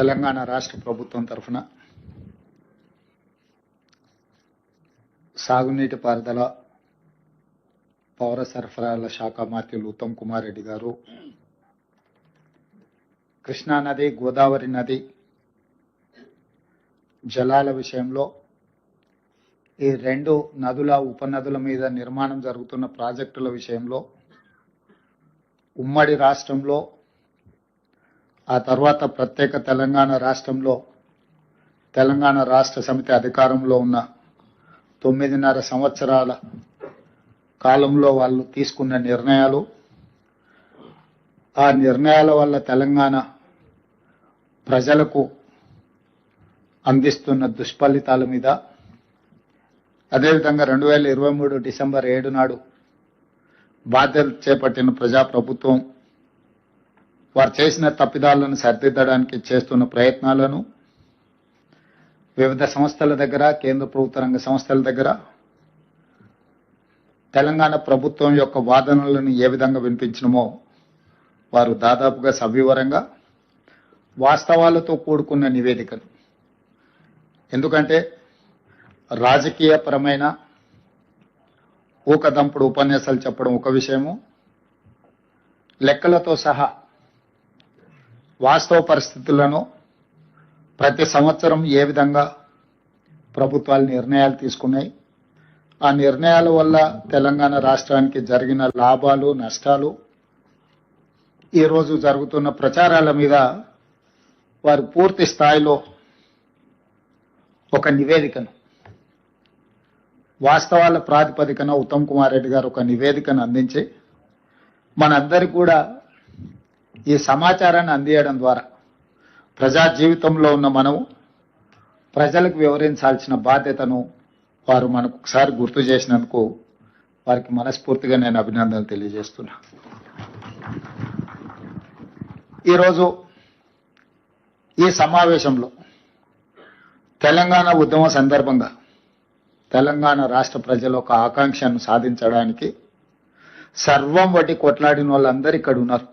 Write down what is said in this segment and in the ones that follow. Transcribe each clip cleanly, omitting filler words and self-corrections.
తెలంగాణ రాష్ట్ర ప్రభుత్వం తరఫున సాగునీటి పారుదల పౌర సరఫరాల శాఖ మంత్రులు ఉత్తమ్ కుమార్ రెడ్డి గారు కృష్ణా నది గోదావరి నది జలాల విషయంలో ఈ రెండు నదుల ఉపనదుల మీద నిర్మాణం జరుగుతున్న ప్రాజెక్టుల విషయంలో ఉమ్మడి రాష్ట్రంలో ఆ తర్వాత ప్రత్యేక తెలంగాణ రాష్ట్రంలో తెలంగాణ రాష్ట్ర సమితి అధికారంలో ఉన్న 9.5 సంవత్సరాల కాలంలో వాళ్ళు తీసుకున్న నిర్ణయాలు, ఆ నిర్ణయాల వల్ల తెలంగాణ ప్రజలకు అందిస్తున్న దుష్ఫలితాల మీద, అదేవిధంగా 2023 డిసెంబర్ 7 నాడు బాధ్యత చేపట్టిన ప్రజాప్రభుత్వం వారు చేసిన తప్పిదాలను సరిదిద్దడానికి చేస్తున్న ప్రయత్నాలను వివిధ సంస్థల దగ్గర, కేంద్ర ప్రభుత్వ రంగ సంస్థల దగ్గర తెలంగాణ ప్రభుత్వం యొక్క వాదనలను ఏ విధంగా వినిపించడమో వారు దాదాపుగా సవివరంగా వాస్తవాలతో కూడుకున్న నివేదికలు. ఎందుకంటే రాజకీయపరమైన ఊకదంపుడు ఉపన్యాసాలు చెప్పడం ఒక విషయము, లెక్కలతో సహా వాస్తవ పరిస్థితులను ప్రతి సంవత్సరం ఏ విధంగా ప్రభుత్వాలు నిర్ణయాలు తీసుకున్నాయి, ఆ నిర్ణయాల వల్ల తెలంగాణ రాష్ట్రానికి జరిగిన లాభాలు నష్టాలు, ఈరోజు జరుగుతున్న ప్రచారాల మీద వారు పూర్తి స్థాయిలో ఒక నివేదికను, వాస్తవాల ప్రాతిపదికన ఉత్తమ్ కుమార్ రెడ్డి గారు ఒక నివేదికను అందించి మనందరికీ కూడా ఈ సమాచారాన్ని అందించడం ద్వారా ప్రజా జీవితంలో ఉన్న మనం ప్రజలకు వివరించాల్సిన బాధ్యతను వారు మనకు ఒకసారి గుర్తు చేసినందుకు వారికి మనస్ఫూర్తిగా నేను అభినందనలు తెలియజేస్తున్నా. ఈరోజు ఈ సమావేశంలో తెలంగాణ ఉద్యమం సందర్భంగా తెలంగాణ రాష్ట్ర ప్రజల ఒక ఆకాంక్షను సాధించడానికి సర్వం వడ్డీ కొట్లాడిన వాళ్ళందరూ ఇక్కడ ఉన్నారు.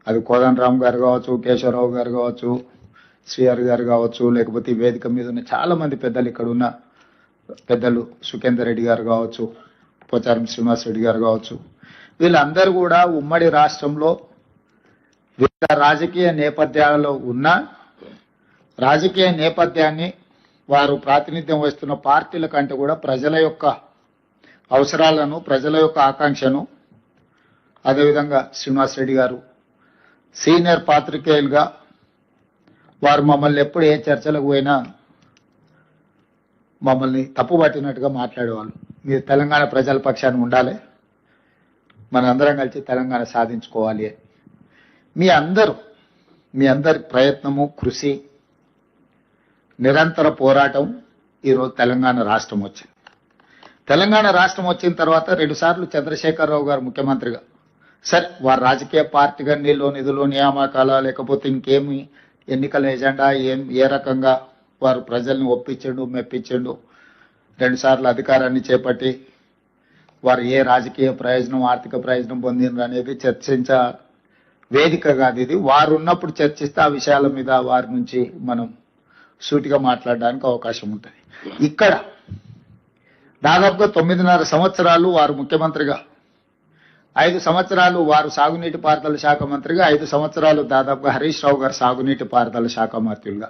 అది కోదండరామ్ గారు కావచ్చు, కేశవరావు గారు కావచ్చు, శ్రీహరి గారు కావచ్చు, లేకపోతే ఈ వేదిక మీద ఉన్న చాలా మంది పెద్దలు ఇక్కడ ఉన్న పెద్దలు సుఖేందర్ రెడ్డి గారు కావచ్చు, పోచారం శ్రీనివాస్ రెడ్డి గారు కావచ్చు, వీళ్ళందరూ కూడా ఉమ్మడి రాష్ట్రంలో వివిధ రాజకీయ నేపథ్యాలలో ఉన్న రాజకీయ నేపథ్యాన్ని వారు ప్రాతినిధ్యం వహిస్తున్న పార్టీల కంటే కూడా ప్రజల యొక్క అవసరాలను, ప్రజల యొక్క ఆకాంక్షను, అదేవిధంగా శ్రీనివాస్ రెడ్డి గారు సీనియర్ పాత్రికేయులుగా వారు మమ్మల్ని ఎప్పుడు ఏ చర్చలకు పోయినా మమ్మల్ని తప్పుపట్టినట్టుగా మాట్లాడేవాళ్ళు. మీరు తెలంగాణ ప్రజల పక్షాన్ని ఉండాలి, మనందరం కలిసి తెలంగాణ సాధించుకోవాలి అని. మీ అందరి ప్రయత్నము, కృషి, నిరంతర పోరాటం ఈరోజు తెలంగాణ రాష్ట్రం వచ్చింది. తెలంగాణ రాష్ట్రం వచ్చిన తర్వాత 2 సార్లు చంద్రశేఖరరావు గారు ముఖ్యమంత్రిగా, సరే వారు రాజకీయ పార్టీగా నిధులు నియామకాల లేకపోతే ఇంకేమి ఎన్నికల ఎజెండా ఏ రకంగా వారు ప్రజల్ని ఒప్పించండు మెప్పించండు, 2 సార్లు అధికారాన్ని చేపట్టి వారు ఏ రాజకీయ ప్రయోజనం ఆర్థిక ప్రయోజనం పొందిండ్రు అనేది చర్చించ వేదిక కాదు ఇది. వారు ఉన్నప్పుడు చర్చిస్తే ఆ విషయాల మీద వారి నుంచి మనం సూటిగా మాట్లాడడానికి అవకాశం ఉంటుంది. ఇక్కడ దాదాపుగా 9.5 సంవత్సరాలు వారు ముఖ్యమంత్రిగా, 5 సంవత్సరాలు వారు సాగునీటి పారుదల శాఖ మంత్రిగా, 5 సంవత్సరాలు దాదాపుగా హరీష్ రావు గారు సాగునీటి పారుదల శాఖ మంత్రులుగా.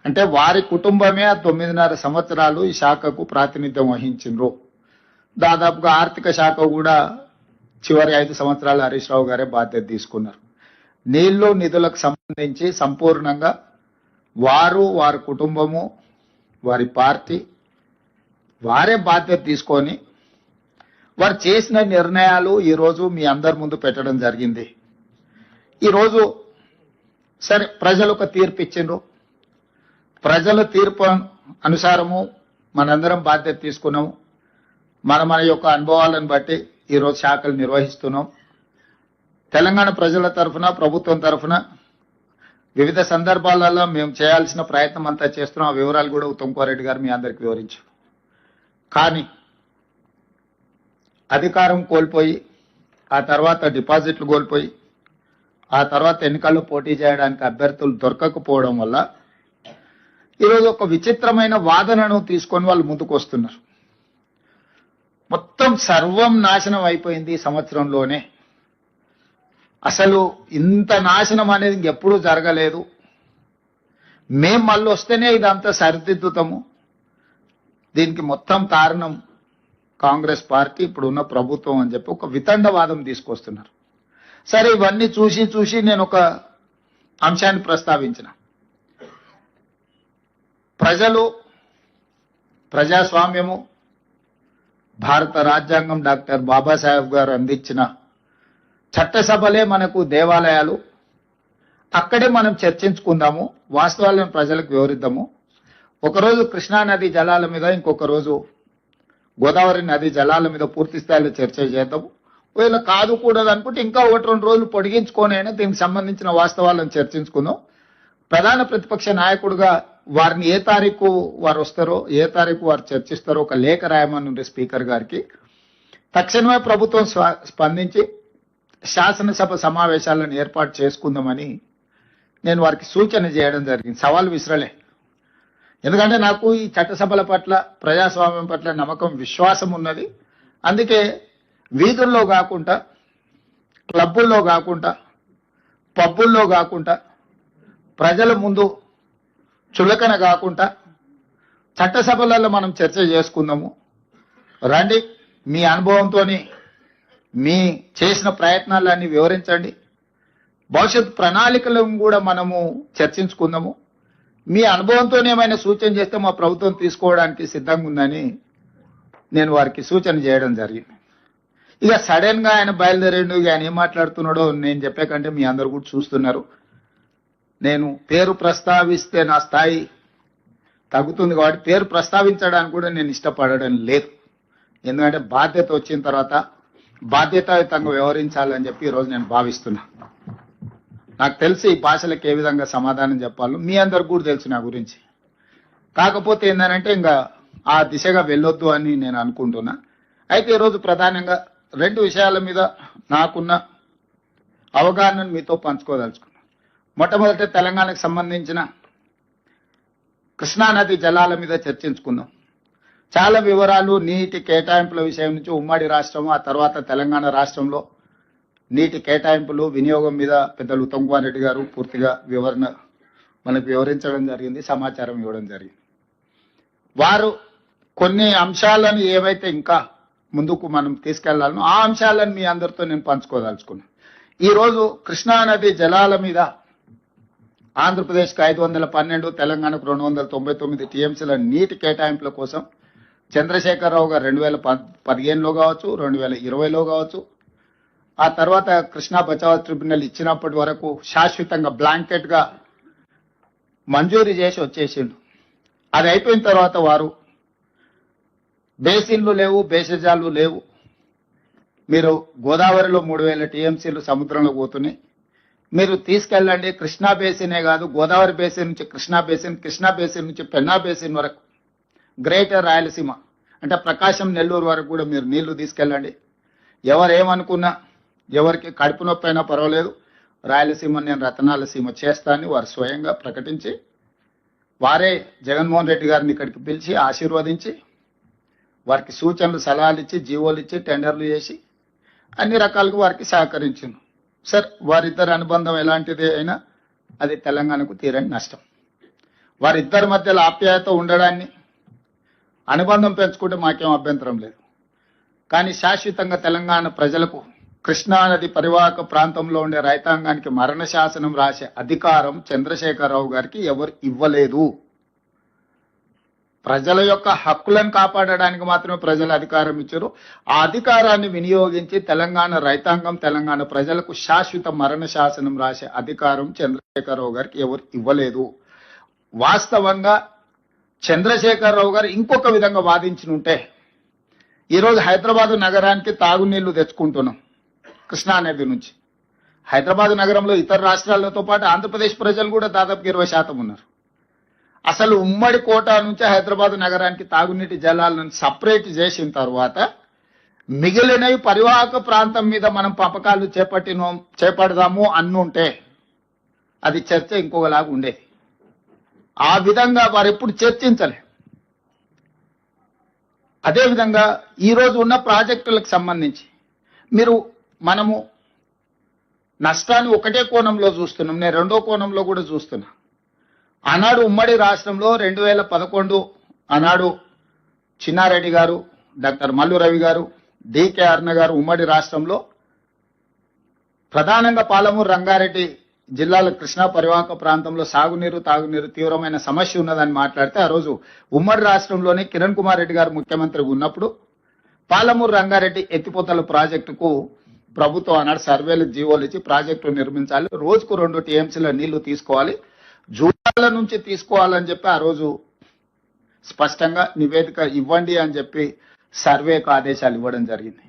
అంటే వారి కుటుంబమే 9.5 సంవత్సరాలు ఈ శాఖకు ప్రాతినిధ్యం వహించిండ్రు. దాదాపుగా ఆర్థిక శాఖ కూడా చివరి 5 సంవత్సరాలు హరీష్ రావు గారే బాధ్యత తీసుకున్నారు. నీళ్లు నిధులకు సంబంధించి సంపూర్ణంగా వారు, వారి కుటుంబము, వారి పార్టీ వారే బాధ్యత తీసుకొని వారు చేసిన నిర్ణయాలు ఈరోజు మీ అందరి ముందు పెట్టడం జరిగింది. ఈరోజు సరే ప్రజలు ఒక తీర్పు ఇచ్చిండ్రు, ప్రజల తీర్పు అనుసారము మనందరం బాధ్యత తీసుకున్నాము. మన యొక్క అనుభవాలను బట్టి ఈరోజు శాఖలు నిర్వహిస్తున్నాం. తెలంగాణ ప్రజల తరఫున, ప్రభుత్వం తరఫున వివిధ సందర్భాలలో మేము చేయాల్సిన ప్రయత్నం అంతా చేస్తున్నాం. ఆ వివరాలు కూడా ఉత్తమ్ కుమార్ రెడ్డి గారు మీ అందరికి వివరించారు. కానీ అధికారం కోల్పోయి, ఆ తర్వాత డిపాజిట్లు కోల్పోయి, ఆ తర్వాత ఎన్నికల్లో పోటీ చేయడానికి అభ్యర్థులు దొరకకపోవడం వల్ల ఈరోజు ఒక విచిత్రమైన వాదనను తీసుకొని వాళ్ళు ముందుకు వస్తున్నారు. మొత్తం సర్వం నాశనం అయిపోయింది ఈ సంవత్సరంలోనే, అసలు ఇంత నాశనం అనేది ఇంకెప్పుడూ జరగలేదు, మేం మళ్ళీ వస్తేనే ఇదంతా సరిదిద్దుతాము, దీనికి మొత్తం కారణం కాంగ్రెస్ పార్టీ ఇప్పుడు ఉన్న ప్రభుత్వం అని చెప్పి ఒక వితండవాదం తీసుకొస్తున్నారు. సరే, ఇవన్నీ చూసి నేను ఒక అంశాన్ని ప్రస్తావించిన. ప్రజలు, ప్రజాస్వామ్యము, భారత రాజ్యాంగం, డాక్టర్ బాబాసాహెబ్ గారు అందించిన చట్టసభలే మనకు దేవాలయాలు. అక్కడే మనం చర్చించుకుందాము, వాస్తవాలను ప్రజలకు వివరిద్దాము. ఒకరోజు కృష్ణానది జలాల మీద, ఇంకొక రోజు గోదావరి నది జలాల మీద పూర్తి స్థాయిలో చర్చ చేద్దాము. ఒకవేళ కాదు కూడదు అనుకుంటే ఇంకా 1-2 రోజులు పొడిగించుకొని అయినా దీనికి సంబంధించిన వాస్తవాలను చర్చించుకుందాం. ప్రధాన ప్రతిపక్ష నాయకుడిగా వారిని ఏ తారీఖు వారు వస్తారో, ఏ తారీఖు వారు చర్చిస్తారో ఒక లేఖ రాయమని స్పీకర్ గారికి. తక్షణమే ప్రభుత్వం స్పందించి శాసనసభ సమావేశాలను ఏర్పాటు చేసుకుందామని నేను వారికి సూచన చేయడం జరిగింది. సవాల్ విసరలే. ఎందుకంటే నాకు ఈ చట్టసభల పట్ల, ప్రజాస్వామ్యం పట్ల నమ్మకం, విశ్వాసం ఉన్నది. అందుకే వీధుల్లో కాకుండా, క్లబ్బుల్లో కాకుండా, పబ్బుల్లో కాకుండా, ప్రజల ముందు చులకన కాకుండా చట్టసభలలో మనం చర్చ చేసుకుందాము. రండి, మీ అనుభవంతో మీ చేసిన ప్రయత్నాలన్నీ వివరించండి, భవిష్యత్ ప్రణాళికలను కూడా మనము చర్చించుకుందాము. మీ అనుభవంతో ఏమైనా సూచన చేస్తే మా ప్రభుత్వం తీసుకోవడానికి సిద్ధంగా ఉందని నేను వారికి సూచన చేయడం జరిగింది. ఇక సడన్ గా ఆయన బయలుదేరిండు. ఆయన ఏం మాట్లాడుతున్నాడో నేను చెప్పే కంటే మీ అందరు కూడా చూస్తున్నారు. నేను పేరు ప్రస్తావిస్తే నా స్థాయి తగ్గుతుంది కాబట్టి పేరు ప్రస్తావించడానికి కూడా నేను ఇష్టపడడం లేదు. ఎందుకంటే బాధ్యత వచ్చిన తర్వాత బాధ్యతాయుతంగా వ్యవహరించాలని చెప్పి ఈరోజు నేను భావిస్తున్నా. నాకు తెలిసి ఈ భాషలకు ఏ విధంగా సమాధానం చెప్పాలో మీ అందరికి కూడా తెలుసు నా గురించి. కాకపోతే ఏంటంటే ఇంకా ఆ దిశగా వెళ్ళొద్దు అని నేను అనుకుంటున్నా. అయితే ఈరోజు ప్రధానంగా 2 విషయాల మీద నాకున్న అవగాహనను మీతో పంచుకోదలుచుకున్నా. మొట్టమొదట తెలంగాణకు సంబంధించిన కృష్ణానది జలాల మీద చర్చించుకుందాం. చాలా వివరాలు, నీటి కేటాయింపుల విషయం నుంచి ఉమ్మడి రాష్ట్రం, ఆ తర్వాత తెలంగాణ రాష్ట్రంలో నీటి కేటాయింపులు, వినియోగం మీద పెద్దలు ఉత్తమ్ కుమార్ రెడ్డి గారు పూర్తిగా వివరణ మనకు వివరించడం జరిగింది, సమాచారం ఇవ్వడం జరిగింది. వారు కొన్ని అంశాలను ఏవైతే ఇంకా ముందుకు మనం తీసుకెళ్లాలనో ఆ అంశాలను మీ అందరితో నేను పంచుకోదలుచుకున్నాను. ఈరోజు కృష్ణానది జలాల మీద ఆంధ్రప్రదేశ్కి 512, తెలంగాణకు 299 టీఎంసీల నీటి కేటాయింపుల కోసం చంద్రశేఖరరావు గారు 2015లో కావచ్చు, 2020లో కావచ్చు, ఆ తర్వాత కృష్ణా బచావ్ ట్రిబ్యునల్ ఇచ్చినప్పటి వరకు శాశ్వతంగా బ్లాంకెట్ గా మంజూరు చేసి వచ్చేసిండు. అది అయిపోయిన తర్వాత వారు బేసిన్లు లేవు, బేసిజాలు లేవు, మీరు గోదావరిలో 3000 టీఎంసీలు సముద్రంలో పోతున్నాయి, మీరు తీసుకెళ్ళండి. కృష్ణా బేసినే కాదు, గోదావరి బేసిన్ నుంచి కృష్ణా బేసిన్, కృష్ణా బేసిన్ నుంచి పెన్నా బేసిన్ వరకు, గ్రేటర్ రాయలసీమ అంటే ప్రకాశం, నెల్లూరు వరకు కూడా మీరు నీళ్లు తీసుకెళ్ళండి. ఎవరేమనుకున్నా, ఎవరికి కడుపు నొప్పి అయినా పర్వాలేదు, రాయలసీమ నేను రతనాల సీమ చేస్తానని వారు స్వయంగా ప్రకటించి, వారే జగన్మోహన్ రెడ్డి గారిని ఇక్కడికి పిలిచి ఆశీర్వదించి, వారికి సూచనలు, సలహాలు ఇచ్చి, జీవోలు ఇచ్చి, టెండర్లు చేసి అన్ని రకాలుగా వారికి సహకరించింది. సార్, వారిద్దరి అనుబంధం ఎలాంటిది అయినా అది తెలంగాణకు తీరని నష్టం. వారిద్దరి మధ్యలో ఆప్యాయత ఉండడాన్ని, అనుబంధం పెంచుకుంటే మాకేం అభ్యంతరం లేదు. కానీ శాశ్వతంగా తెలంగాణ ప్రజలకు కృష్ణానది పరివాహక ప్రాంతంలో ఉండే రైతాంగానికి మరణ శాసనం రాసే అధికారం చంద్రశేఖరరావు గారికి ఎవరు ఇవ్వలేదు. ప్రజల యొక్క హక్కులను కాపాడడానికి మాత్రమే ప్రజలు అధికారం ఇచ్చారు. ఆ అధికారాన్ని వినియోగించి తెలంగాణ రైతాంగం, తెలంగాణ ప్రజలకు శాశ్వత మరణ శాసనం రాసే అధికారం చంద్రశేఖరరావు గారికి ఎవరు ఇవ్వలేదు. వాస్తవంగా చంద్రశేఖరరావు గారు ఇంకొక విధంగా వాదించినుంటే ఈరోజు హైదరాబాద్ నగరానికి తాగునీళ్లు తెచ్చుకుంటున్నాం కృష్ణానది నుంచి. హైదరాబాద్ నగరంలో ఇతర రాష్ట్రాలతో పాటు ఆంధ్రప్రదేశ్ ప్రజలు కూడా దాదాపు 20% ఉన్నారు. అసలు ఉమ్మడి కోటా నుంచి హైదరాబాద్ నగరానికి తాగునీటి జలాలను సపరేట్ చేసిన తర్వాత మిగిలినవి పరివాహక ప్రాంతం మీద మనం పంపకాలు చేపడదాము అన్నుంటే అది చర్చ ఇంకొకలాగా ఉండేది. ఆ విధంగా వారు ఎప్పుడు చర్చించలే. అదేవిధంగా ఈరోజు ఉన్న ప్రాజెక్టులకు సంబంధించి మనము నష్టాన్ని ఒకటే కోణంలో చూస్తున్నాం, నేను రెండో కోణంలో కూడా చూస్తున్నా. ఆనాడు ఉమ్మడి రాష్ట్రంలో 2011 ఆనాడు చిన్నారెడ్డి గారు, డాక్టర్ మల్లు రవి గారు, డికే అరుణ గారు ఉమ్మడి రాష్ట్రంలో ప్రధానంగా పాలమూరు రంగారెడ్డి జిల్లాల కృష్ణా పరివాహక ప్రాంతంలో సాగునీరు తాగునీరు తీవ్రమైన సమస్య ఉన్నదని మాట్లాడితే ఆ రోజు ఉమ్మడి రాష్ట్రంలోనే కిరణ్ కుమార్ రెడ్డి గారు ముఖ్యమంత్రి ఉన్నప్పుడు పాలమూరు రంగారెడ్డి ఎత్తిపోతల ప్రాజెక్టుకు ప్రభుత్వం ఆనాడు సర్వేలు జీవోలు ఇచ్చి ప్రాజెక్టు నిర్మించాలి, రోజుకు 2 టీఎంసీల నీళ్లు తీసుకోవాలి, జూరాల నుంచి తీసుకోవాలని చెప్పి ఆ రోజు స్పష్టంగా నివేదిక ఇవ్వండి అని చెప్పి సర్వేకు ఆదేశాలు ఇవ్వడం జరిగింది.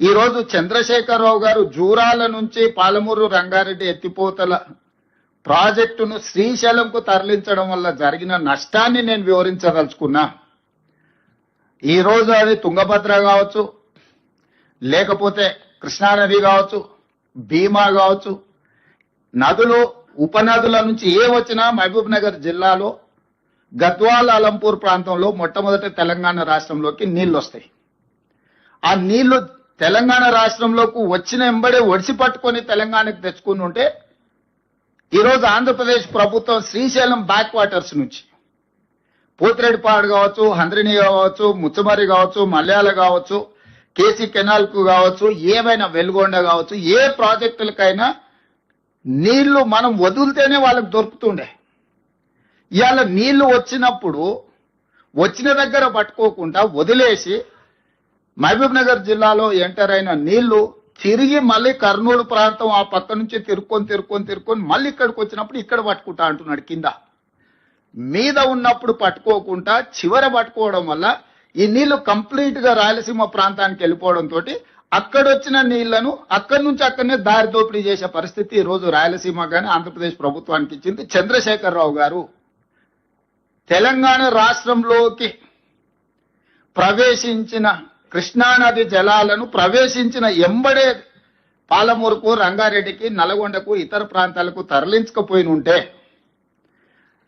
ఈ రోజు చంద్రశేఖరరావు గారు జూరాల నుంచి పాలమూరు రంగారెడ్డి ఎత్తిపోతల ప్రాజెక్టును శ్రీశైలంకు తరలించడం వల్ల జరిగిన నష్టాన్ని నేను వివరించదలుచుకున్నా. ఈ రోజు అది తుంగభద్ర కావచ్చు, లేకపోతే కృష్ణానది కావచ్చు, భీమా కావచ్చు, నదులు ఉపనదుల నుంచి ఏ వచ్చినా మహబూబ్ నగర్ జిల్లాలో గద్వాల్ అలంపూర్ ప్రాంతంలో మొట్టమొదటి తెలంగాణ రాష్ట్రంలోకి నీళ్లు వస్తాయి. ఆ నీళ్లు తెలంగాణ రాష్ట్రంలోకి వచ్చిన ఎంబడే ఒడిసి పట్టుకొని తెలంగాణకు తెచ్చుకుని ఉంటే ఈరోజు ఆంధ్రప్రదేశ్ ప్రభుత్వం శ్రీశైలం బ్యాక్ వాటర్స్ నుంచి పోతిరెడ్డిపాడు కావచ్చు, హంద్రిని కావచ్చు, ముచ్చమరి కావచ్చు, మల్యాల కావచ్చు, కేసీ కెనాల్ కు కావచ్చు, ఏమైనా వెలుగొండ కావచ్చు, ఏ ప్రాజెక్టులకైనా నీళ్లు మనం వదిలితేనే వాళ్ళకి దొరుకుతుండే. ఇవాళ నీళ్లు వచ్చినప్పుడు వచ్చిన దగ్గర పట్టుకోకుండా వదిలేసి మహబూబ్ నగర్ జిల్లాలో ఎంటర్ అయిన నీళ్లు తిరిగి మళ్ళీ కర్నూలు ప్రాంతం ఆ పక్క నుంచి తిరుక్కొని మళ్ళీ ఇక్కడికి వచ్చినప్పుడు ఇక్కడ పట్టుకుంటా అంటున్నాడు. కింద మీద ఉన్నప్పుడు పట్టుకోకుండా చివర పట్టుకోవడం వల్ల ఈ నీళ్లు కంప్లీట్ గా రాయలసీమ ప్రాంతానికి వెళ్ళిపోవడంతో అక్కడొచ్చిన నీళ్లను అక్కడి నుంచి అక్కడనే దారి దోపిడీ చేసే పరిస్థితి ఈ రోజు రాయలసీమ కానీ ఆంధ్రప్రదేశ్ ప్రభుత్వానికి ఇచ్చింది. చంద్రశేఖరరావు గారు తెలంగాణ రాష్ట్రంలోకి ప్రవేశించిన కృష్ణానది జలాలను ప్రవేశించిన ఎంబడే పాలమూరుకు, రంగారెడ్డికి, నల్గొండకు, ఇతర ప్రాంతాలకు తరలించకపోయిన ఉంటే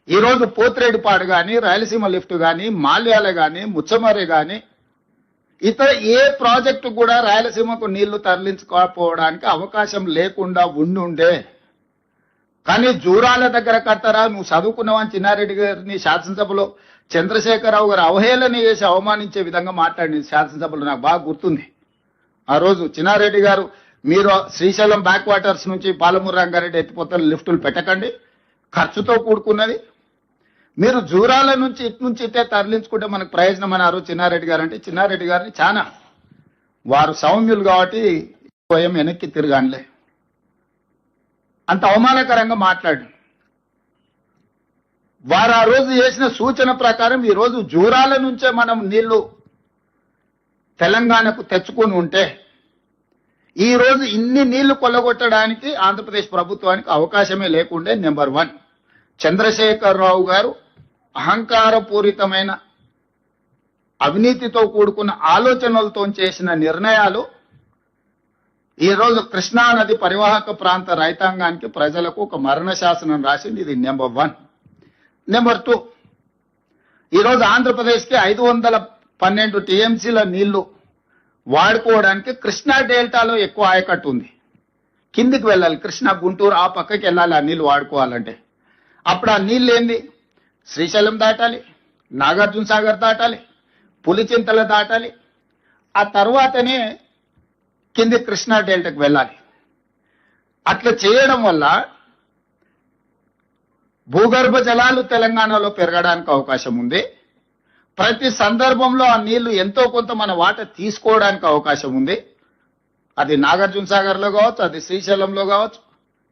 ఈరోజు పోతిరెడ్డిపాడు కానీ, రాయలసీమ లిఫ్ట్ కానీ, మాల్యాల కానీ, ముచ్చమర్రి కానీ ఇతర ఏ ప్రాజెక్టు కూడా రాయలసీమకు నీళ్లు తరలించుకోకపోవడానికి అవకాశం లేకుండా ఉండుండే. కానీ జూరాల దగ్గర కడతారా, నువ్వు చదువుకున్నావని చిన్నారెడ్డి గారిని శాసనసభలో చంద్రశేఖరరావు గారు అవహేళన చేసి అవమానించే విధంగా మాట్లాడింది శాసనసభలో, నాకు బాగా గుర్తుంది. ఆ రోజు చిన్నారెడ్డి గారు, మీరు శ్రీశైలం బ్యాక్ వాటర్స్ నుంచి పాలమూరు రంగారెడ్డి ఎత్తిపోతల లిఫ్టులు పెట్టకండి, ఖర్చుతో కూడుకున్నది, మీరు జూరాల నుంచి ఇటు నుంచి ఇట్టే తరలించుకుంటే మనకు ప్రయోజనం అని ఆ రోజు చిన్నారెడ్డి గారు అంటే, చిన్నారెడ్డి గారిని చాలా వారు సౌమ్యులు కాబట్టి స్వయం వెనక్కి తిరగానులే అంత అవమానకరంగా మాట్లాడు. వారు ఆ రోజు చేసిన సూచన ప్రకారం ఈ రోజు జూరాల నుంచే మనం నీళ్లు తెలంగాణకు తెచ్చుకొని ఉంటే ఈ రోజు ఇన్ని నీళ్లు కొల్లగొట్టడానికి ఆంధ్రప్రదేశ్ ప్రభుత్వానికి అవకాశమే లేకుండే. నెంబర్ 1, చంద్రశేఖరరావు గారు అహంకారపూరితమైన అవినీతితో కూడుకున్న ఆలోచనలతో చేసిన నిర్ణయాలు ఈ రోజు కృష్ణానది పరివాహక ప్రాంత రైతాంగానికి, ప్రజలకు ఒక మరణ శాసనం రాసింది. ఇది నెంబర్ 1. నెంబర్ 2, ఈరోజు ఆంధ్రప్రదేశ్కి 512 టీఎంసీల నీళ్లు వాడుకోవడానికి కృష్ణా డెల్టాలో ఎక్కువ ఆయకట్టు ఉంది. కిందికి వెళ్ళాలి, కృష్ణా గుంటూరు ఆ పక్కకి వెళ్ళాలి ఆ నీళ్లు వాడుకోవాలంటే. అప్పుడు ఆ నీళ్ళు ఏంది, శ్రీశైలం దాటాలి, నాగార్జున సాగర్ దాటాలి, పులిచింతల దాటాలి, ఆ తర్వాతనే కింది కృష్ణా డెల్టాకు వెళ్ళాలి. అట్లా చేయడం వల్ల భూగర్భ జలాలు తెలంగాణలో పెరగడానికి అవకాశం ఉంది. ప్రతి సందర్భంలో ఆ నీళ్లు ఎంతో కొంత మన వాట తీసుకోవడానికి అవకాశం ఉంది. అది నాగార్జున సాగర్లో కావచ్చు, అది శ్రీశైలంలో కావచ్చు,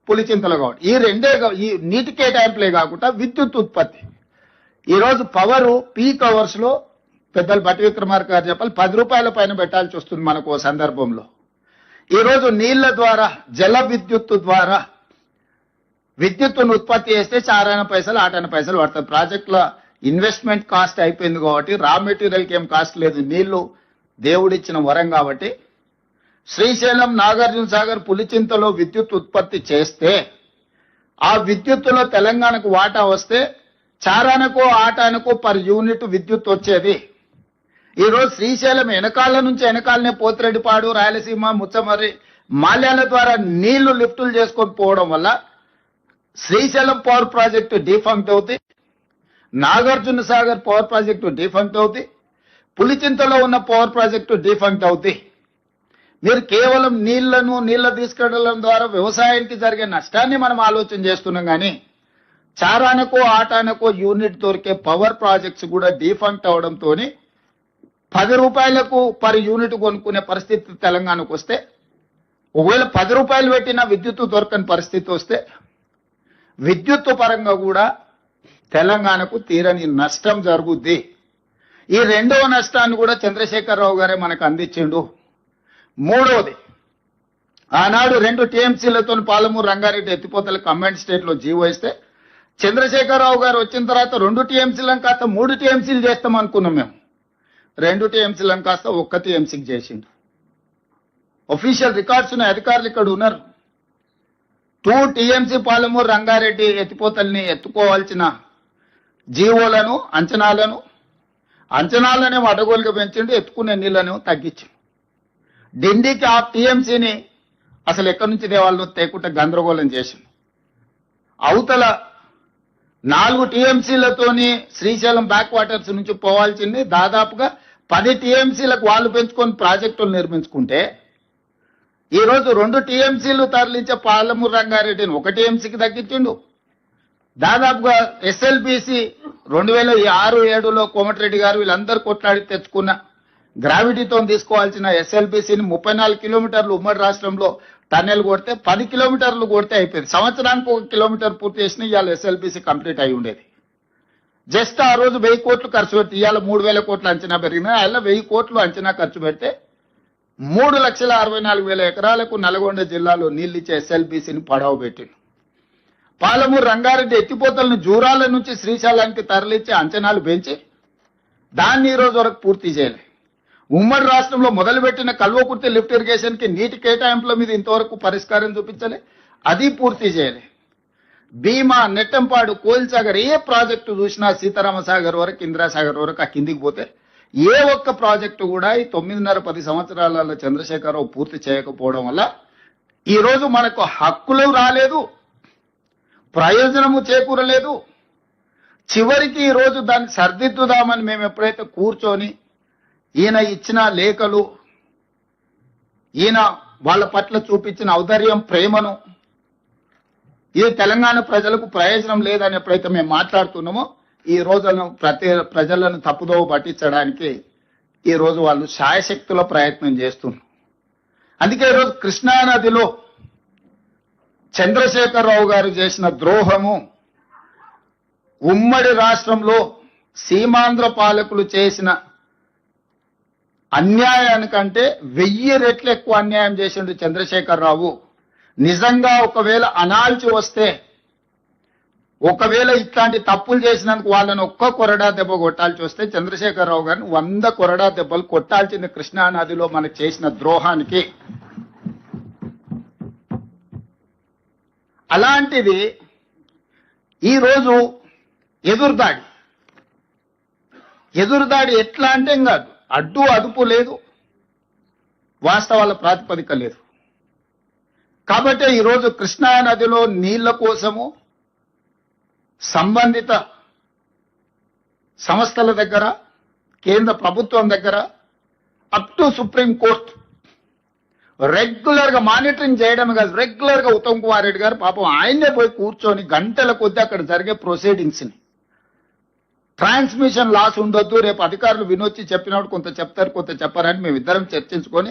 పులిచింతలో కావచ్చు. ఈ రెండే ఈ నీటి కేటాయింపులే కాకుండా విద్యుత్ ఉత్పత్తి. ఈరోజు పవరు పీక్ అవర్స్ లో పెద్దలు బట్టి విక్రమార్క గారు చెప్పాలి 10 రూపాయల పైన పెట్టాల్సి వస్తుంది మనకు ఓ సందర్భంలో. ఈరోజు నీళ్ల ద్వారా, జల విద్యుత్తు ద్వారా విద్యుత్తును ఉత్పత్తి చేస్తే 4 పైసలు 8 పైసలు పడుతుంది. ప్రాజెక్టుల ఇన్వెస్ట్మెంట్ కాస్ట్ అయిపోయింది కాబట్టి రా మెటీరియల్కి ఏం కాస్ట్ లేదు. నీళ్లు దేవుడిచ్చిన వరం కాబట్టి శ్రీశైలం, నాగార్జున సాగర్, పులిచింతలో విద్యుత్ ఉత్పత్తి చేస్తే ఆ విద్యుత్తులో తెలంగాణకు వాటా వస్తే చారానకో ఆటానకో పర్ యూనిట్ విద్యుత్ వచ్చేది. ఈరోజు శ్రీశైలం వెనకాలనే పోతిరెడ్డిపాడు, రాయలసీమ, ముచ్చమర్రి, మాల్యాల ద్వారా నీళ్లు లిఫ్టులు చేసుకొని పోవడం వల్ల శ్రీశైలం పవర్ ప్రాజెక్టు డిఫంక్ట్ అవుతుంది, Nagarjuna Sagar power project defunct అవుతుంది, పులిచింతలో ఉన్న పవర్ ప్రాజెక్టు డిఫంక్ట్ అవుతాయి. మీరు కేవలం నీళ్ల తీసుకెళ్లడం ద్వారా వ్యవసాయానికి జరిగే నష్టాన్ని మనం ఆలోచన చేస్తున్నాం కానీ చారానకో ఆటానకో యూనిట్ దొరికే పవర్ ప్రాజెక్ట్స్ కూడా డిఫంక్ట్ అవడంతో 10 రూపాయలకు పర్ యూనిట్ కొనుక్కునే పరిస్థితి తెలంగాణకు వస్తే, ఒకవేళ 10 రూపాయలు పెట్టినా విద్యుత్ దొరకని పరిస్థితి వస్తే విద్యుత్ పరంగా కూడా తెలంగాణకు తీరని నష్టం జరుగుద్ది. ఈ రెండవ నష్టాన్ని కూడా చంద్రశేఖరరావు గారే మనకు అందించిండు. మూడవది, ఆనాడు 2 టీఎంసీలతో పాలమూరు రంగారెడ్డి ఎత్తిపోతల కంబైన్డ్ స్టేట్ లో జీవో ఇస్తే చంద్రశేఖరరావు గారు వచ్చిన తర్వాత 2 టీఎంసీలను కాస్త 3 టీఎంసీలు చేస్తాం అనుకున్నాం. మేము 2 టీఎంసీలను కాస్త 1 టీఎంసీకి చేసిండు. ఒఫీషియల్ రికార్డ్స్ ఉన్న అధికారులు ఇక్కడ ఉన్నారు. 2 టీఎంసీ పాలమూరు రంగారెడ్డి ఎత్తిపోతల్ని ఎత్తుకోవాల్సిన జీవోలను అంచనాలనే అడగోలుగా పెంచిండు, ఎత్తుకునే నీళ్లను తగ్గించిండు. ఢిల్లీకి ఆ టీఎంసీని అసలు ఎక్కడి నుంచి దేవాళ్ళు తేకుండా గందరగోళం చేసిండు. అవతల 4 టీఎంసీలతోని శ్రీశైలం బ్యాక్ వాటర్స్ నుంచి పోవాల్సింది దాదాపుగా 10 టీఎంసీలకు వాళ్ళు పెంచుకొని ప్రాజెక్టులు నిర్మించుకుంటే ఈరోజు 2 టీఎంసీలు తరలించే పాలమూరు రంగారెడ్డిని 1 టీఎంసీకి తగ్గించిండు. దాదాపుగా ఎస్ఎల్బిసి 2006-7లో కోమటిరెడ్డి గారు వీళ్ళందరూ కొట్లాడి తెచ్చుకున్న గ్రావిటీతో తీసుకోవాల్సిన ఎస్ఎల్బిసిని 34 కిలోమీటర్లు ఉమ్మడి రాష్ట్రంలో టన్నెల్ కొడితే 10 కిలోమీటర్లు కొడితే అయిపోయింది. సంవత్సరానికి 1 కిలోమీటర్ పూర్తి చేసిన ఇవాళ ఎస్ఎల్బిసి కంప్లీట్ అయి ఉండేది. జస్ట్ ఆ రోజు 1000 కోట్లు ఖర్చు పెడితే ఇవాళ 3000 కోట్లు అంచనా పెరిగినా అలా 1000 కోట్లు అంచనా ఖర్చు పెడితే 3,64,000 ఎకరాలకు నల్గొండ జిల్లాలో నీళ్లిచ్చే ఎస్ఎల్బిసిని పడవ పెట్టింది. పాలమూరు రంగారెడ్డి ఎత్తిపోతలను జూరాల నుంచి శ్రీశైలానికి తరలించి అంచనాలు పెంచి దాన్ని ఈ రోజు వరకు పూర్తి చేయలేదు. ఉమ్మడి రాష్ట్రంలో మొదలుపెట్టిన కల్వకుర్తి లిఫ్ట్ ఇరిగేషన్ కి నీటి కేటాయింపుల మీద ఇంతవరకు పరిష్కారం చూపించలే, అది పూర్తి చేయలే. భీమా, నెట్టంపాడు, కోయిల్సాగర్ ఏ ప్రాజెక్టు చూసినా సీతారామ సాగర్ వరకు, ఇందిరాసాగర్ వరకు ఆ కిందికి పోతే ఏ ఒక్క ప్రాజెక్టు కూడా ఈ 9.5-10 సంవత్సరాలలో చంద్రశేఖరరావు పూర్తి చేయకపోవడం వల్ల ఈ రోజు మనకు హక్కులు రాలేదు, ప్రయోజనము చేకూరలేదు. చివరికి ఈ రోజు దాన్ని సర్దిద్దుదామని మేము ఎప్పుడైతే కూర్చొని ఈయన ఇచ్చిన లేఖలు, ఈయన వాళ్ళ పట్ల చూపించిన ఔదార్యం, ప్రేమను, ఇది తెలంగాణ ప్రజలకు ప్రయోజనం లేదని ఎప్పుడైతే మేము మాట్లాడుతున్నామో ఈ రోజులను ప్రజలను తప్పుదోవ పట్టించడానికి ఈ రోజు వాళ్ళు శాయశక్తుల ప్రయత్నం చేస్తున్నారు. అందుకే ఈరోజు కృష్ణానదిలో చంద్రశేఖరరావు గారు చేసిన ద్రోహము ఉమ్మడి రాష్ట్రంలో సీమాంధ్ర పాలకులు చేసిన అన్యాయానికంటే 1000 రెట్లు ఎక్కువ అన్యాయం చేసిండు చంద్రశేఖరరావు. నిజంగా ఒకవేళ అనాల్చి వస్తే, ఒకవేళ ఇట్లాంటి తప్పులు చేసినందుకు వాళ్ళని ఒక్క కొరడా దెబ్బ కొట్టాల్సి వస్తే చంద్రశేఖరరావు గారిని 100 కొరడా దెబ్బలు కొట్టాల్సింది కృష్ణానదిలో మనకు చేసిన ద్రోహానికి. అలాంటిది ఈరోజు ఎదురుదాడి ఎట్లా అంటే కాదు, అడ్డు అదుపు లేదు, వాస్తవాల ప్రాతిపదిక లేదు. కాబట్టి ఈరోజు కృష్ణానదిలో నీళ్ల కోసము సంబంధిత సంస్థల దగ్గర, కేంద్ర ప్రభుత్వం దగ్గర up to supreme court regular గా మానిటరింగ్ చేయడం కాదు, రెగ్యులర్ గా ఉత్తమ్ కుమార్ రెడ్డి గారు పాపం ఆయన్నే పోయి కూర్చొని గంటల కొద్దీ అక్కడ జరిగే ప్రొసీడింగ్స్ ని, ట్రాన్స్మిషన్ లాస్ ఉండొద్దు, రేపు అధికారులు వినొచ్చి చెప్పినప్పుడు కొంత చెప్తారు కొంత చెప్పారని మేమిద్దరం చర్చించుకొని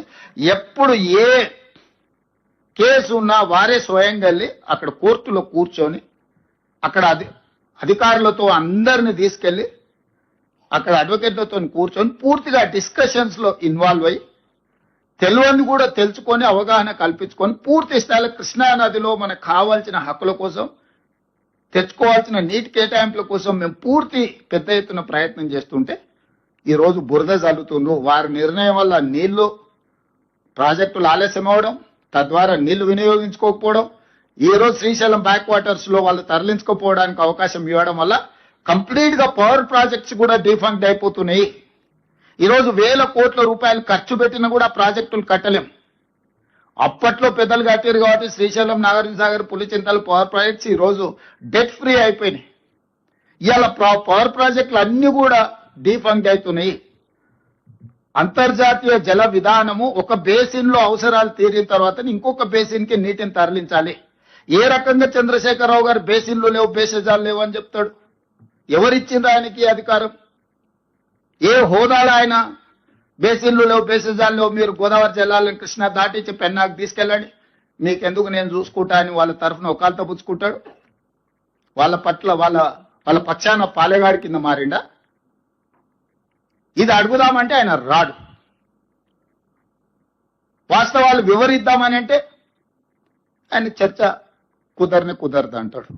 ఎప్పుడు ఏ కేసు ఉన్నా వారే స్వయంగా వెళ్ళి అక్కడ కోర్టులో కూర్చొని అక్కడ అధికారులతో అందరిని తీసుకెళ్లి అక్కడ అడ్వకేట్లతో కూర్చొని పూర్తిగా డిస్కషన్స్ లో ఇన్వాల్వ్ అయ్యి తెలియని కూడా తెలుసుకొని అవగాహన కల్పించుకొని పూర్తి స్థాయిలో కృష్ణానదిలో మనకు కావాల్సిన హక్కుల కోసం, తెచ్చుకోవాల్సిన నీటి కేటాయింపుల కోసం మేము పూర్తి పెద్ద ఎత్తున ప్రయత్నం చేస్తుంటే ఈ రోజు బురద జల్లుతుండ్రు. వారి నిర్ణయం వల్ల నీళ్లు ప్రాజెక్టులు ఆలస్యం అవడం, తద్వారా నీళ్లు వినియోగించుకోకపోవడం, ఈ రోజు శ్రీశైలం బ్యాక్ వాటర్స్ లో వాళ్ళు తరలించుకోపోవడానికి అవకాశం ఇవ్వడం వల్ల కంప్లీట్ గా పవర్ ప్రాజెక్ట్స్ కూడా డిఫంక్ట్ అయిపోతున్నాయి. ఈరోజు వేల కోట్ల రూపాయలు ఖర్చు పెట్టినా కూడా ప్రాజెక్టులు కట్టలేం. అప్పట్లో పెద్దలు కట్టారు కాబట్టి శ్రీశైలం, నాగార్జున సాగర్, పులిచింతలు పవర్ ప్రాజెక్ట్స్ ఈ రోజు డెట్ ఫ్రీ అయిపోయినాయి. ఇవాళ పవర్ ప్రాజెక్టులు అన్ని కూడా డిఫంక్ట్ అవుతున్నాయి. అంతర్జాతీయ జల విధానము ఒక బేసిన్ లో అవసరాలు తీరిన తర్వాత ఇంకొక బేసిన్ కి నీటిని తరలించాలి. ఏ రకంగా చంద్రశేఖరరావు గారు బేసిన్లు లేవు, బేసిజాలు లేవు అని చెప్తాడు? ఎవరిచ్చిండ్రు ఆయనకి అధికారం? ఏ హోదాలో ఆయన బేసిన్లు లేవు, బేసిజాలు లేవు, మీరు గోదావరి జలాలను కృష్ణా దాటించి పెన్నాకు తీసుకెళ్ళండి, మీకెందుకు నేను చూసుకుంటా అని వాళ్ళ తరఫున ఒకళ్ళతో పుచ్చుకుంటాడు? వాళ్ళ పట్ల వాళ్ళ పక్షాన పాలెగాడి కింద మారిండా? ఇది అడుగుదామంటే ఆయన రాడు. వాస్తవాలు వివరిద్దామని అంటే ఆయన చర్చ కుదరదు అంటాడు.